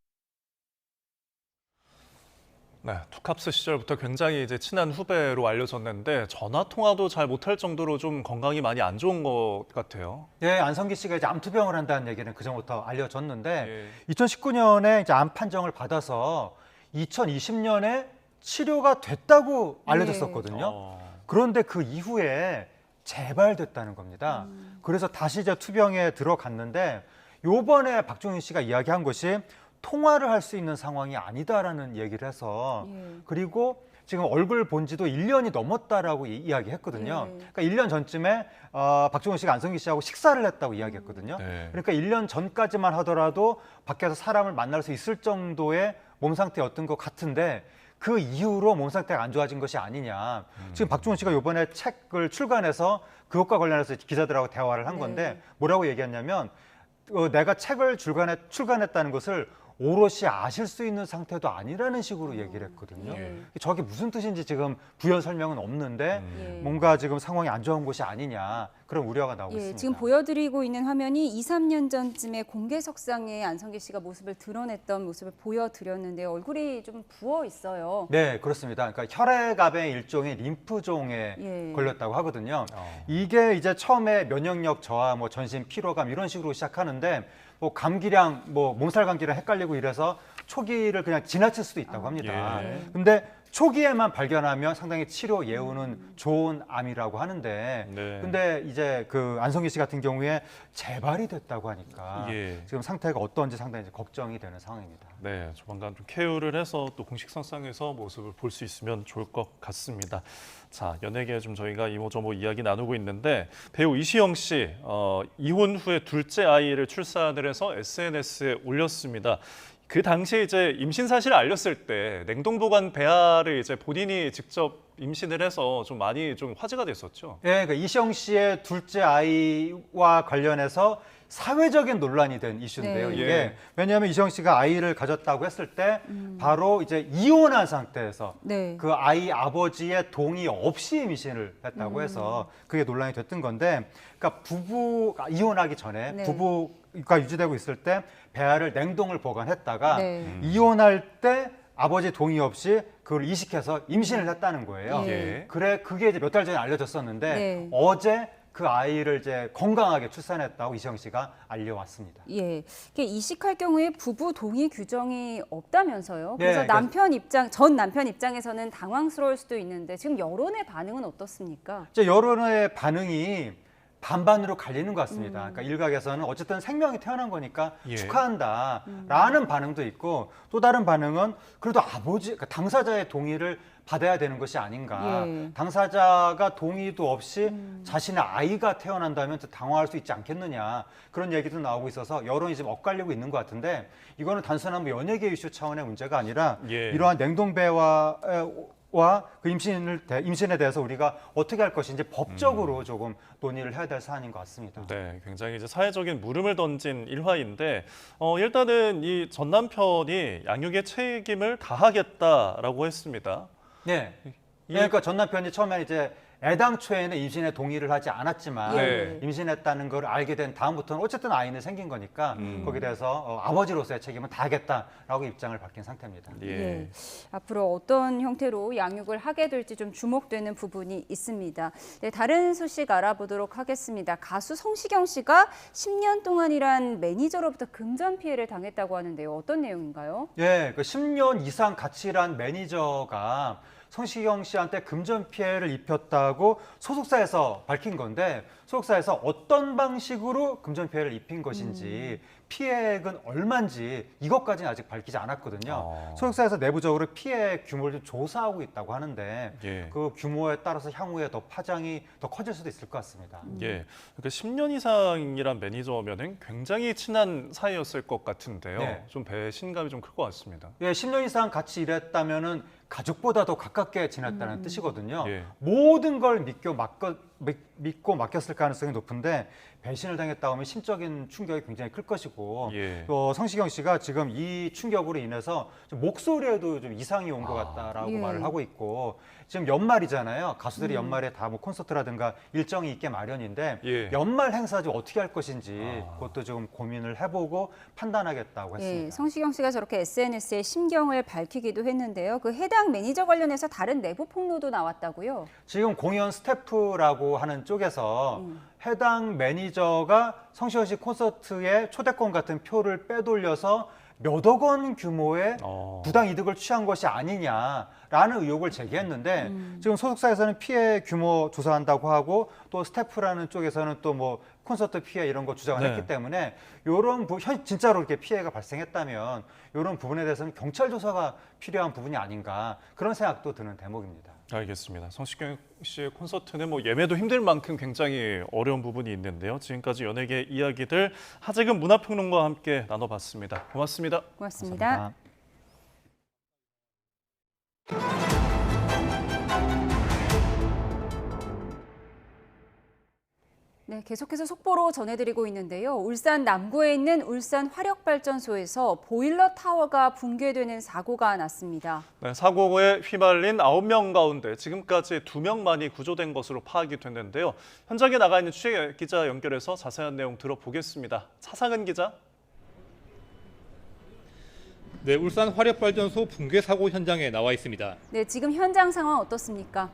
네, 투캅스 시절부터 굉장히 이제 친한 후배로 알려졌는데 전화 통화도 잘 못할 정도로 좀 건강이 많이 안 좋은 것 같아요. 네, 안성기 씨가 이제 암투병을 한다는 얘기는 그전부터 알려졌는데 2019년에 이제 암 판정을 받아서 2020년에 치료가 됐다고 알려졌었거든요. 그런데 그 이후에 재발됐다는 겁니다. 그래서 다시 이제 투병에 들어갔는데 요번에 박중훈 씨가 이야기한 것이 통화를 할 수 있는 상황이 아니다라는 얘기를 해서 그리고 지금 얼굴 본 지도 1년이 넘었다라고 이야기했거든요. 그러니까 1년 전쯤에 박중훈 씨가 안성기 씨하고 식사를 했다고 이야기했거든요. 그러니까 1년 전까지만 하더라도 밖에서 사람을 만날 수 있을 정도의 몸 상태였던 것 같은데 그 이후로 몸 상태가 안 좋아진 것이 아니냐. 지금 박중훈 씨가 이번에 책을 출간해서 그것과 관련해서 기자들하고 대화를 한 건데 뭐라고 얘기했냐면 내가 책을 출간했다는 것을 오롯이 아실 수 있는 상태도 아니라는 식으로 얘기를 했거든요. 저게 무슨 뜻인지 지금 부연 설명은 없는데 뭔가 지금 상황이 안 좋은 것이 아니냐 그런 우려가 나오고 있습니다. 지금 보여드리고 있는 화면이 2, 3년 전쯤에 공개석상에 안성기 씨가 모습을 드러냈던 모습을 보여드렸는데 얼굴이 좀 부어 있어요. 네, 그렇습니다. 그러니까 혈액암의 일종의 림프종에 걸렸다고 하거든요. 이게 이제 처음에 면역력 저하, 전신 피로감 이런 식으로 시작하는데 감기량, 몸살 감기랑 헷갈리고 이래서 초기를 그냥 지나칠 수도 있다고 합니다. 근데 초기에만 발견하면 상당히 치료 예후는 좋은 암이라고 하는데 근데 이제 그 안성기 씨 같은 경우에 재발이 됐다고 하니까 지금 상태가 어떤지 상당히 걱정이 되는 상황입니다. 네, 조만간 좀 쾌유를 해서 또 공식선상에서 모습을 볼 수 있으면 좋을 것 같습니다. 자, 연예계 좀 저희가 이모저모 이야기 나누고 있는데 배우 이시영 씨 이혼 후에 둘째 아이를 출산을 해서 SNS에 올렸습니다. 그 당시에 이제 임신 사실을 알렸을 때 냉동 보관 배아를 이제 본인이 직접 임신을 해서 좀 많이 좀 화제가 됐었죠. 네, 그러니까 이시영 씨의 둘째 아이와 관련해서 사회적인 논란이 된 이슈인데요. 네. 이게 예. 왜냐하면 이시영 씨가 아이를 가졌다고 했을 때 바로 이제 이혼한 상태에서 네. 그 아이 아버지의 동의 없이 임신을 했다고 해서 그게 논란이 됐던 건데, 그러니까 부부가 이혼하기 전에 네. 부부가 유지되고 있을 때 배아를 냉동을 보관했다가 네. 이혼할 때 아버지 동의 없이 그걸 이식해서 임신을 했다는 거예요. 예. 그래, 그게 이제 몇 달 전에 알려졌었는데 네. 어제 그 아이를 이제 건강하게 출산했다고 이시영 씨가 알려왔습니다. 예, 이게 이식할 경우에 부부 동의 규정이 없다면서요. 그래서 네, 전 남편 입장에서는 당황스러울 수도 있는데 지금 여론의 반응은 어떻습니까? 이제 여론의 반응이 반반으로 갈리는 것 같습니다. 그러니까 일각에서는 어쨌든 생명이 태어난 거니까 예. 축하한다라는 반응도 있고, 또 다른 반응은 그래도 그러니까 당사자의 동의를 받아야 되는 것이 아닌가. 예. 당사자가 동의도 없이 자신의 아이가 태어난다면 또 당황할 수 있지 않겠느냐. 그런 얘기도 나오고 있어서 여론이 지금 엇갈리고 있는 것 같은데, 이거는 단순한 뭐 연예계 이슈 차원의 문제가 아니라 예. 이러한 냉동배와 그 임신에 대해서 우리가 어떻게 할 것인지 법적으로 조금 논의를 해야 될 사안인 것 같습니다. 네, 굉장히 이제 사회적인 물음을 던진 일화인데 일단은 이 전 남편이 양육의 책임을 다하겠다라고 했습니다. 네. 그러니까 전 남편이 처음에 이제 애당초에는 임신에 동의를 하지 않았지만 네. 임신했다는 걸 알게 된 다음부터는 어쨌든 아이는 생긴 거니까 거기에 대해서 아버지로서의 책임은 다하겠다라고 입장을 밝힌 상태입니다. 예. 앞으로 어떤 형태로 양육을 하게 될지 좀 주목되는 부분이 있습니다. 네, 다른 소식 알아보도록 하겠습니다. 가수 성시경 씨가 10년 동안 일한 매니저로부터 금전 피해를 당했다고 하는데요. 어떤 내용인가요? 예, 그 10년 이상 같이 일한 매니저가 성시경 씨한테 금전 피해를 입혔다고 소속사에서 밝힌 건데, 소속사에서 어떤 방식으로 금전 피해를 입힌 것인지 피해액은 얼마인지 이것까지는 아직 밝히지 않았거든요. 소속사에서 내부적으로 피해 규모를 좀 조사하고 있다고 하는데 예. 그 규모에 따라서 향후에 더 파장이 더 커질 수도 있을 것 같습니다. 예, 그러니까 10년 이상이란 매니저면은 굉장히 친한 사이였을 것 같은데요. 네. 좀 배신감이 좀 클 것 같습니다. 예, 10년 이상 같이 일했다면은 가족보다 더 가깝게 지냈다는 뜻이거든요. 예. 모든 걸 믿고 맡겼을 가능성이 높은데 배신을 당했다 하면 심적인 충격이 굉장히 클 것이고, 예. 또 성시경 씨가 지금 이 충격으로 인해서 좀 목소리에도 좀 이상이 온 것 같다라고 예. 말을 하고 있고, 지금 연말이잖아요. 가수들이 연말에 다 뭐 콘서트라든가 일정이 있게 마련인데 예. 연말 행사 좀 어떻게 할 것인지 그것도 좀 고민을 해보고 판단하겠다고 했습니다. 예, 성시경 씨가 저렇게 SNS에 심경을 밝히기도 했는데요. 그 해당 매니저 관련해서 다른 내부 폭로도 나왔다고요? 지금 공연 스태프라고 하는 쪽에서 해당 매니저가 성시경 씨 콘서트에 초대권 같은 표를 빼돌려서 몇억 원 규모의 부당 이득을 취한 것이 아니냐라는 의혹을 제기했는데, 지금 소속사에서는 피해 규모 조사한다고 하고, 또 스태프라는 쪽에서는 또 뭐 콘서트 피해 이런 거 주장을 네. 했기 때문에 이런 진짜로 이렇게 피해가 발생했다면 이런 부분에 대해서는 경찰 조사가 필요한 부분이 아닌가, 그런 생각도 드는 대목입니다. 알겠습니다. 성시경 씨의 콘서트는 뭐 예매도 힘들 만큼 굉장히 어려운 부분이 있는데요. 지금까지 연예계 이야기들 하재근 문화평론가와 함께 나눠봤습니다. 고맙습니다. 고맙습니다. 네, 계속해서 속보로 전해드리고 있는데요. 울산 남구에 있는 울산 화력발전소에서 보일러 타워가 붕괴되는 사고가 났습니다. 네, 사고에 휘말린 9명 가운데 지금까지 2명만이 구조된 것으로 파악이 됐는데요. 현장에 나가 있는 취재 기자 연결해서 자세한 내용 들어보겠습니다. 차상은 기자. 네, 울산 화력발전소 붕괴 사고 현장에 나와 있습니다. 네, 지금 현장 상황 어떻습니까?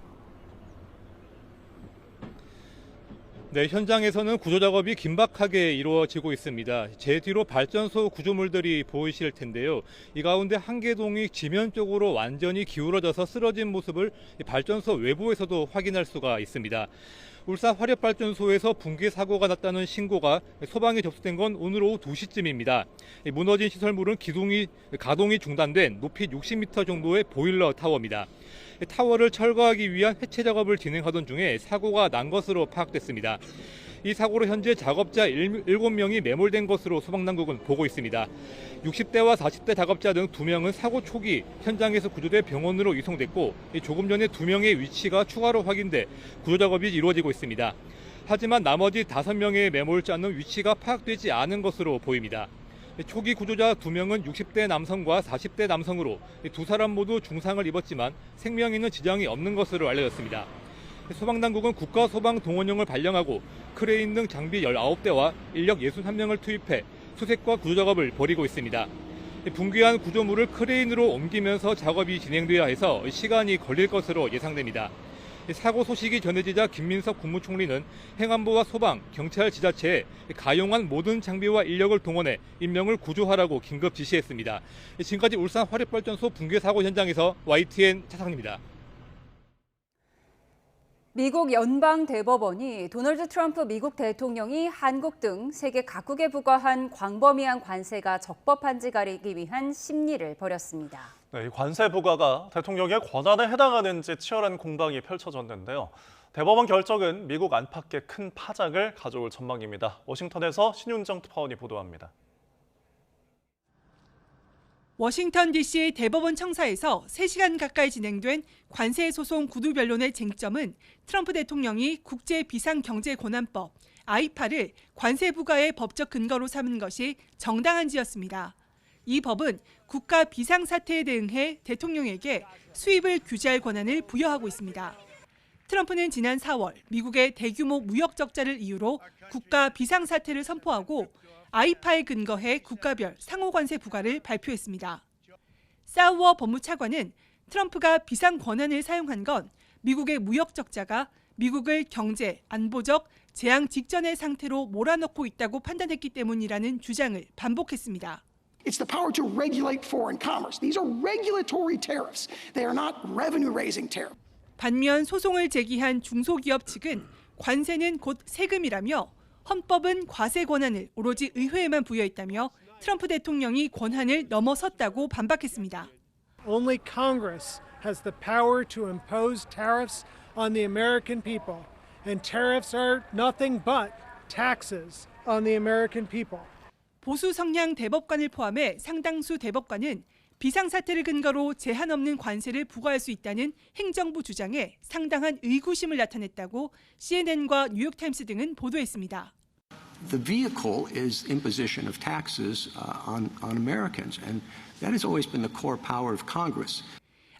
네, 현장에서는 구조 작업이 긴박하게 이루어지고 있습니다. 제 뒤로 발전소 구조물들이 보이실 텐데요. 이 가운데 한 개동이 지면 쪽으로 완전히 기울어져서 쓰러진 모습을 발전소 외부에서도 확인할 수가 있습니다. 울산 화력발전소에서 붕괴 사고가 났다는 신고가 소방에 접수된 건 오늘 오후 2시쯤입니다. 무너진 시설물은 가동이 중단된 높이 60m 정도의 보일러 타워입니다. 타워를 철거하기 위한 해체 작업을 진행하던 중에 사고가 난 것으로 파악됐습니다. 이 사고로 현재 작업자 7명이 매몰된 것으로 소방당국은 보고 있습니다. 60대와 40대 작업자 등 2명은 사고 초기 현장에서 구조돼 병원으로 이송됐고, 조금 전에 2명의 위치가 추가로 확인돼 구조 작업이 이루어지고 있습니다. 하지만 나머지 5명의 매몰자는 위치가 파악되지 않은 것으로 보입니다. 초기 구조자 2명은 60대 남성과 40대 남성으로 두 사람 모두 중상을 입었지만 생명에는 지장이 없는 것으로 알려졌습니다. 소방당국은 국가소방동원령을 발령하고 크레인 등 장비 19대와 인력 61명을 투입해 수색과 구조작업을 벌이고 있습니다. 붕괴한 구조물을 크레인으로 옮기면서 작업이 진행돼야 해서 시간이 걸릴 것으로 예상됩니다. 사고 소식이 전해지자 김민석 국무총리는 행안부와 소방, 경찰 지자체에 가용한 모든 장비와 인력을 동원해 인명을 구조하라고 긴급 지시했습니다. 지금까지 울산 화력발전소 붕괴 사고 현장에서 YTN 차상입니다. 미국 연방대법원이 도널드 트럼프 미국 대통령이 한국 등 세계 각국에 부과한 광범위한 관세가 적법한지 가리기 위한 심리를 벌였습니다. 네, 이 관세 부과가 대통령의 권한에 해당하는지 치열한 공방이 펼쳐졌는데요. 대법원 결정은 미국 안팎에 큰 파장을 가져올 전망입니다. 워싱턴에서 신윤정 특파원이 보도합니다. 워싱턴 DC 대법원 청사에서 3시간 가까이 진행된 관세 소송 구두 변론의 쟁점은 트럼프 대통령이 국제비상경제권한법 아이파를 관세 부과의 법적 근거로 삼은 것이 정당한지였습니다. 이 법은 국가 비상사태에 대응해 대통령에게 수입을 규제할 권한을 부여하고 있습니다. 트럼프는 지난 4월 미국의 대규모 무역 적자를 이유로 국가 비상사태를 선포하고 아이파에 근거해 국가별 상호관세 부과를 발표했습니다. 사우어 법무차관은 트럼프가 비상 권한을 사용한 건 미국의 무역 적자가 미국을 경제, 안보적 재앙 직전의 상태로 몰아넣고 있다고 판단했기 때문이라는 주장을 반복했습니다. It's the power to regulate foreign commerce. These are regulatory tariffs. They are not revenue-raising tariffs. 반면 소송을 제기한 중소기업 측은 관세는 곧 세금이라며 헌법은 과세 권한을 오로지 의회에만 부여했다며 트럼프 대통령이 권한을 넘어섰다고 반박했습니다. Only Congress has the power to impose tariffs on the American people, and tariffs are nothing but taxes on the American people. 보수 성향 대법관을 포함해 상당수 대법관은 비상사태를 근거로 제한 없는 관세를 부과할 수 있다는 행정부 주장에 상당한 의구심을 나타냈다고 CNN과 뉴욕타임스 등은 보도했습니다. The vehicle is imposition of taxes on Americans, and that has always been the core power of Congress.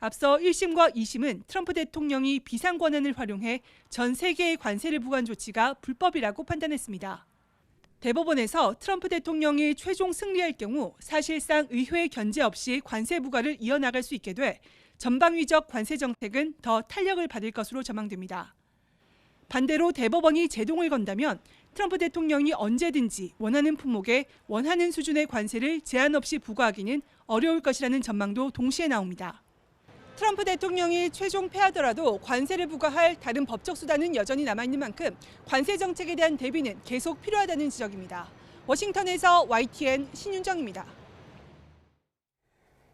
앞서 1심과 2심은 트럼프 대통령이 비상 권한을 활용해 전 세계의 관세를 부과한 조치가 불법이라고 판단했습니다. 대법원에서 트럼프 대통령이 최종 승리할 경우 사실상 의회 견제 없이 관세 부과를 이어나갈 수 있게 돼 전방위적 관세 정책은 더 탄력을 받을 것으로 전망됩니다. 반대로 대법원이 제동을 건다면 트럼프 대통령이 언제든지 원하는 품목에 원하는 수준의 관세를 제한 없이 부과하기는 어려울 것이라는 전망도 동시에 나옵니다. 트럼프 대통령이 최종 패하더라도 관세를 부과할 다른 법적 수단은 여전히 남아있는 만큼 관세 정책에 대한 대비는 계속 필요하다는 지적입니다. 워싱턴에서 YTN 신윤정입니다.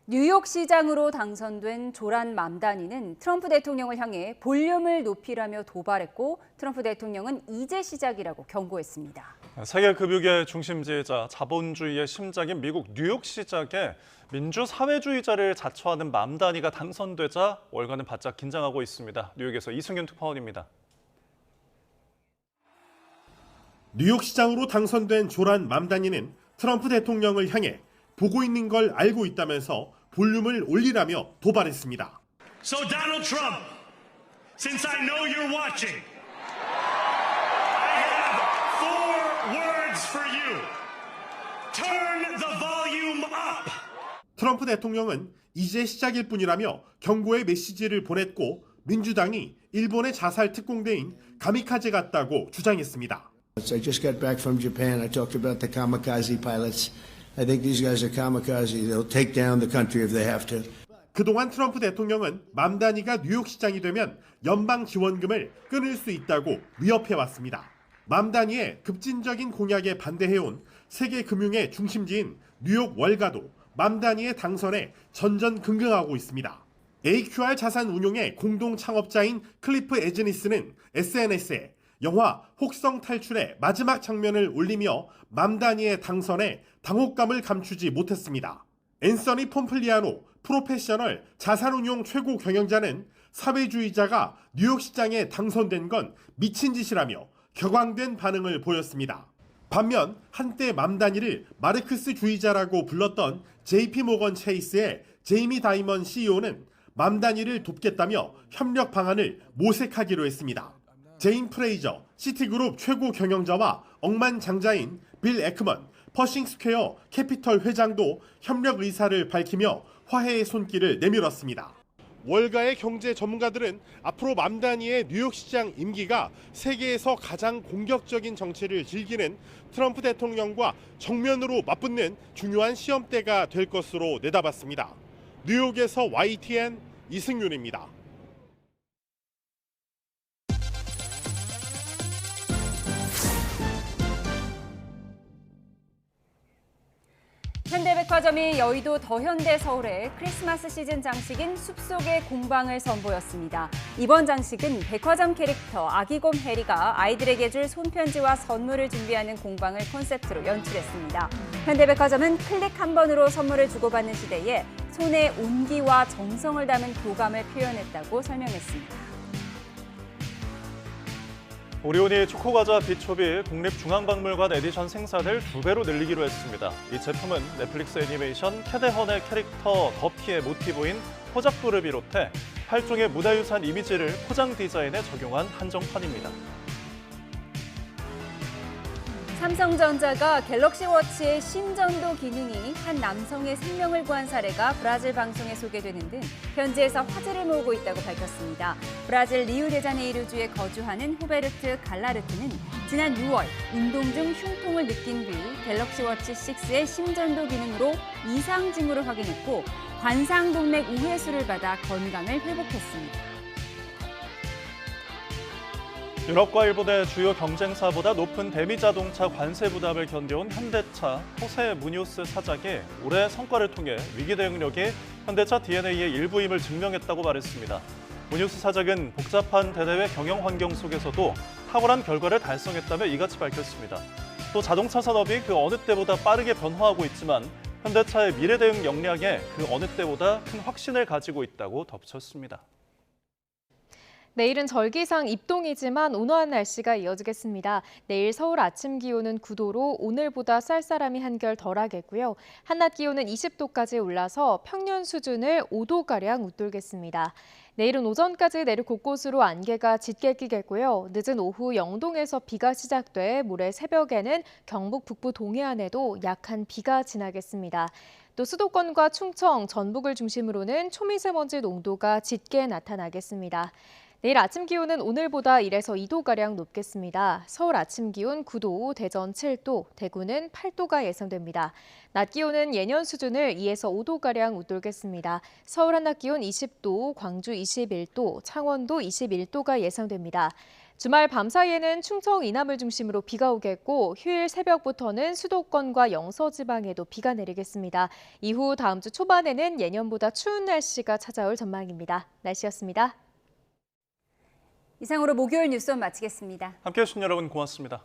뉴욕시장으로 당선된 조란 맘다니는 트럼프 대통령을 향해 볼륨을 높이라며 도발했고 트럼프 대통령은 이제 시작이라고 경고했습니다. 세계 급육의 중심지이자 자본주의의 심장인 미국 뉴욕시장에 민주사회주의자를 자처하는 맘다니가 당선되자 월가는 바짝 긴장하고 있습니다. 뉴욕에서 이승윤 특파원입니다. 뉴욕시장으로 당선된 조란 맘다니는 트럼프 대통령을 향해 보고 있는 걸 알고 있다면서 볼륨을 올리라며 도발했습니다. So Donald Trump, since I know you're watching, I have 4 words for you. Turn the volume up. 트럼프 대통령은 이제 시작일 뿐이라며 경고의 메시지를 보냈고 민주당이 일본의 자살 특공대인 가미카제 같다고 주장했습니다. I just got back from Japan. I talked about the kamikaze pilots. I think these guys are kamikaze. They'll take down the country if they have to. 그동안 트럼프 대통령은 맘다니가 뉴욕시장이 되면 연방 지원금을 끊을 수 있다고 위협해왔습니다. 맘다니의 급진적인 공약에 반대해온 세계 금융의 중심지인 뉴욕 월가도 맘다니의 당선에 전전긍긍하고 있습니다. AQR 자산 운용의 공동 창업자인 클리프 에즈니스는 SNS에 영화 혹성 탈출의 마지막 장면을 올리며 맘다니의 당선에 당혹감을 감추지 못했습니다. 앤서니 폼플리아노 프로페셔널 자산운용 최고 경영자는 사회주의자가 뉴욕시장에 당선된 건 미친 짓이라며 격앙된 반응을 보였습니다. 반면 한때 맘다니를 마르크스주의자라고 불렀던 JP모건 체이스의 제이미 다이먼 CEO는 맘다니를 돕겠다며 협력 방안을 모색하기로 했습니다. 제인 프레이저, 시티그룹 최고 경영자와 억만장자인 빌 에크먼, 퍼싱스퀘어 캐피털 회장도 협력 의사를 밝히며 화해의 손길을 내밀었습니다. 월가의 경제 전문가들은 앞으로 맘다니의 뉴욕시장 임기가 세계에서 가장 공격적인 정치를 즐기는 트럼프 대통령과 정면으로 맞붙는 중요한 시험대가 될 것으로 내다봤습니다. 뉴욕에서 YTN 이승윤입니다. 현대백화점이 여의도 더현대 서울에 크리스마스 시즌 장식인 숲속의 공방을 선보였습니다. 이번 장식은 백화점 캐릭터 아기곰 해리가 아이들에게 줄 손편지와 선물을 준비하는 공방을 콘셉트로 연출했습니다. 현대백화점은 클릭 한 번으로 선물을 주고받는 시대에 손의 온기와 정성을 담은 교감을 표현했다고 설명했습니다. 오리온이 초코과자 비초비 국립중앙박물관 에디션 생산을 2배로 늘리기로 했습니다. 이 제품은 넷플릭스 애니메이션 캐데헌의 캐릭터 더피의 모티브인 호작도를 비롯해 8종의 문화유산 이미지를 포장 디자인에 적용한 한정판입니다. 삼성전자가 갤럭시 워치의 심전도 기능이 한 남성의 생명을 구한 사례가 브라질 방송에 소개되는 등 현지에서 화제를 모으고 있다고 밝혔습니다. 브라질 리우데자네이루주에 거주하는 호베르트 갈라르트는 지난 6월 운동 중 흉통을 느낀 뒤 갤럭시 워치 6의 심전도 기능으로 이상 징후를 확인했고 관상동맥 우회수를 받아 건강을 회복했습니다. 유럽과 일본의 주요 경쟁사보다 높은 대미자동차 관세 부담을 견뎌온 현대차 호세 무뇨스 사장이 올해 성과를 통해 위기 대응력이 현대차 DNA의 일부임을 증명했다고 말했습니다. 무뇨스 사장은 복잡한 대내외 경영 환경 속에서도 탁월한 결과를 달성했다며 이같이 밝혔습니다. 또 자동차 산업이 그 어느 때보다 빠르게 변화하고 있지만 현대차의 미래 대응 역량에 그 어느 때보다 큰 확신을 가지고 있다고 덧붙였습니다. 내일은 절기상 입동이지만 온화한 날씨가 이어지겠습니다. 내일 서울 아침 기온은 9도로 오늘보다 쌀쌀함이 한결 덜하겠고요. 한낮 기온은 20도까지 올라서 평년 수준을 5도가량 웃돌겠습니다. 내일은 오전까지 내륙 곳곳으로 안개가 짙게 끼겠고요. 늦은 오후 영동에서 비가 시작돼 모레 새벽에는 경북 북부 동해안에도 약한 비가 지나겠습니다. 또 수도권과 충청, 전북을 중심으로는 초미세먼지 농도가 짙게 나타나겠습니다. 내일 아침 기온은 오늘보다 1에서 2도가량 높겠습니다. 서울 아침 기온 9도, 대전 7도, 대구는 8도가 예상됩니다. 낮 기온은 예년 수준을 2에서 5도가량 웃돌겠습니다. 서울 한낮 기온 20도, 광주 21도, 창원도 21도가 예상됩니다. 주말 밤 사이에는 충청 이남을 중심으로 비가 오겠고 휴일 새벽부터는 수도권과 영서지방에도 비가 내리겠습니다. 이후 다음 주 초반에는 예년보다 추운 날씨가 찾아올 전망입니다. 날씨였습니다. 이상으로 목요일 뉴스원 마치겠습니다. 함께해 주신 여러분 고맙습니다.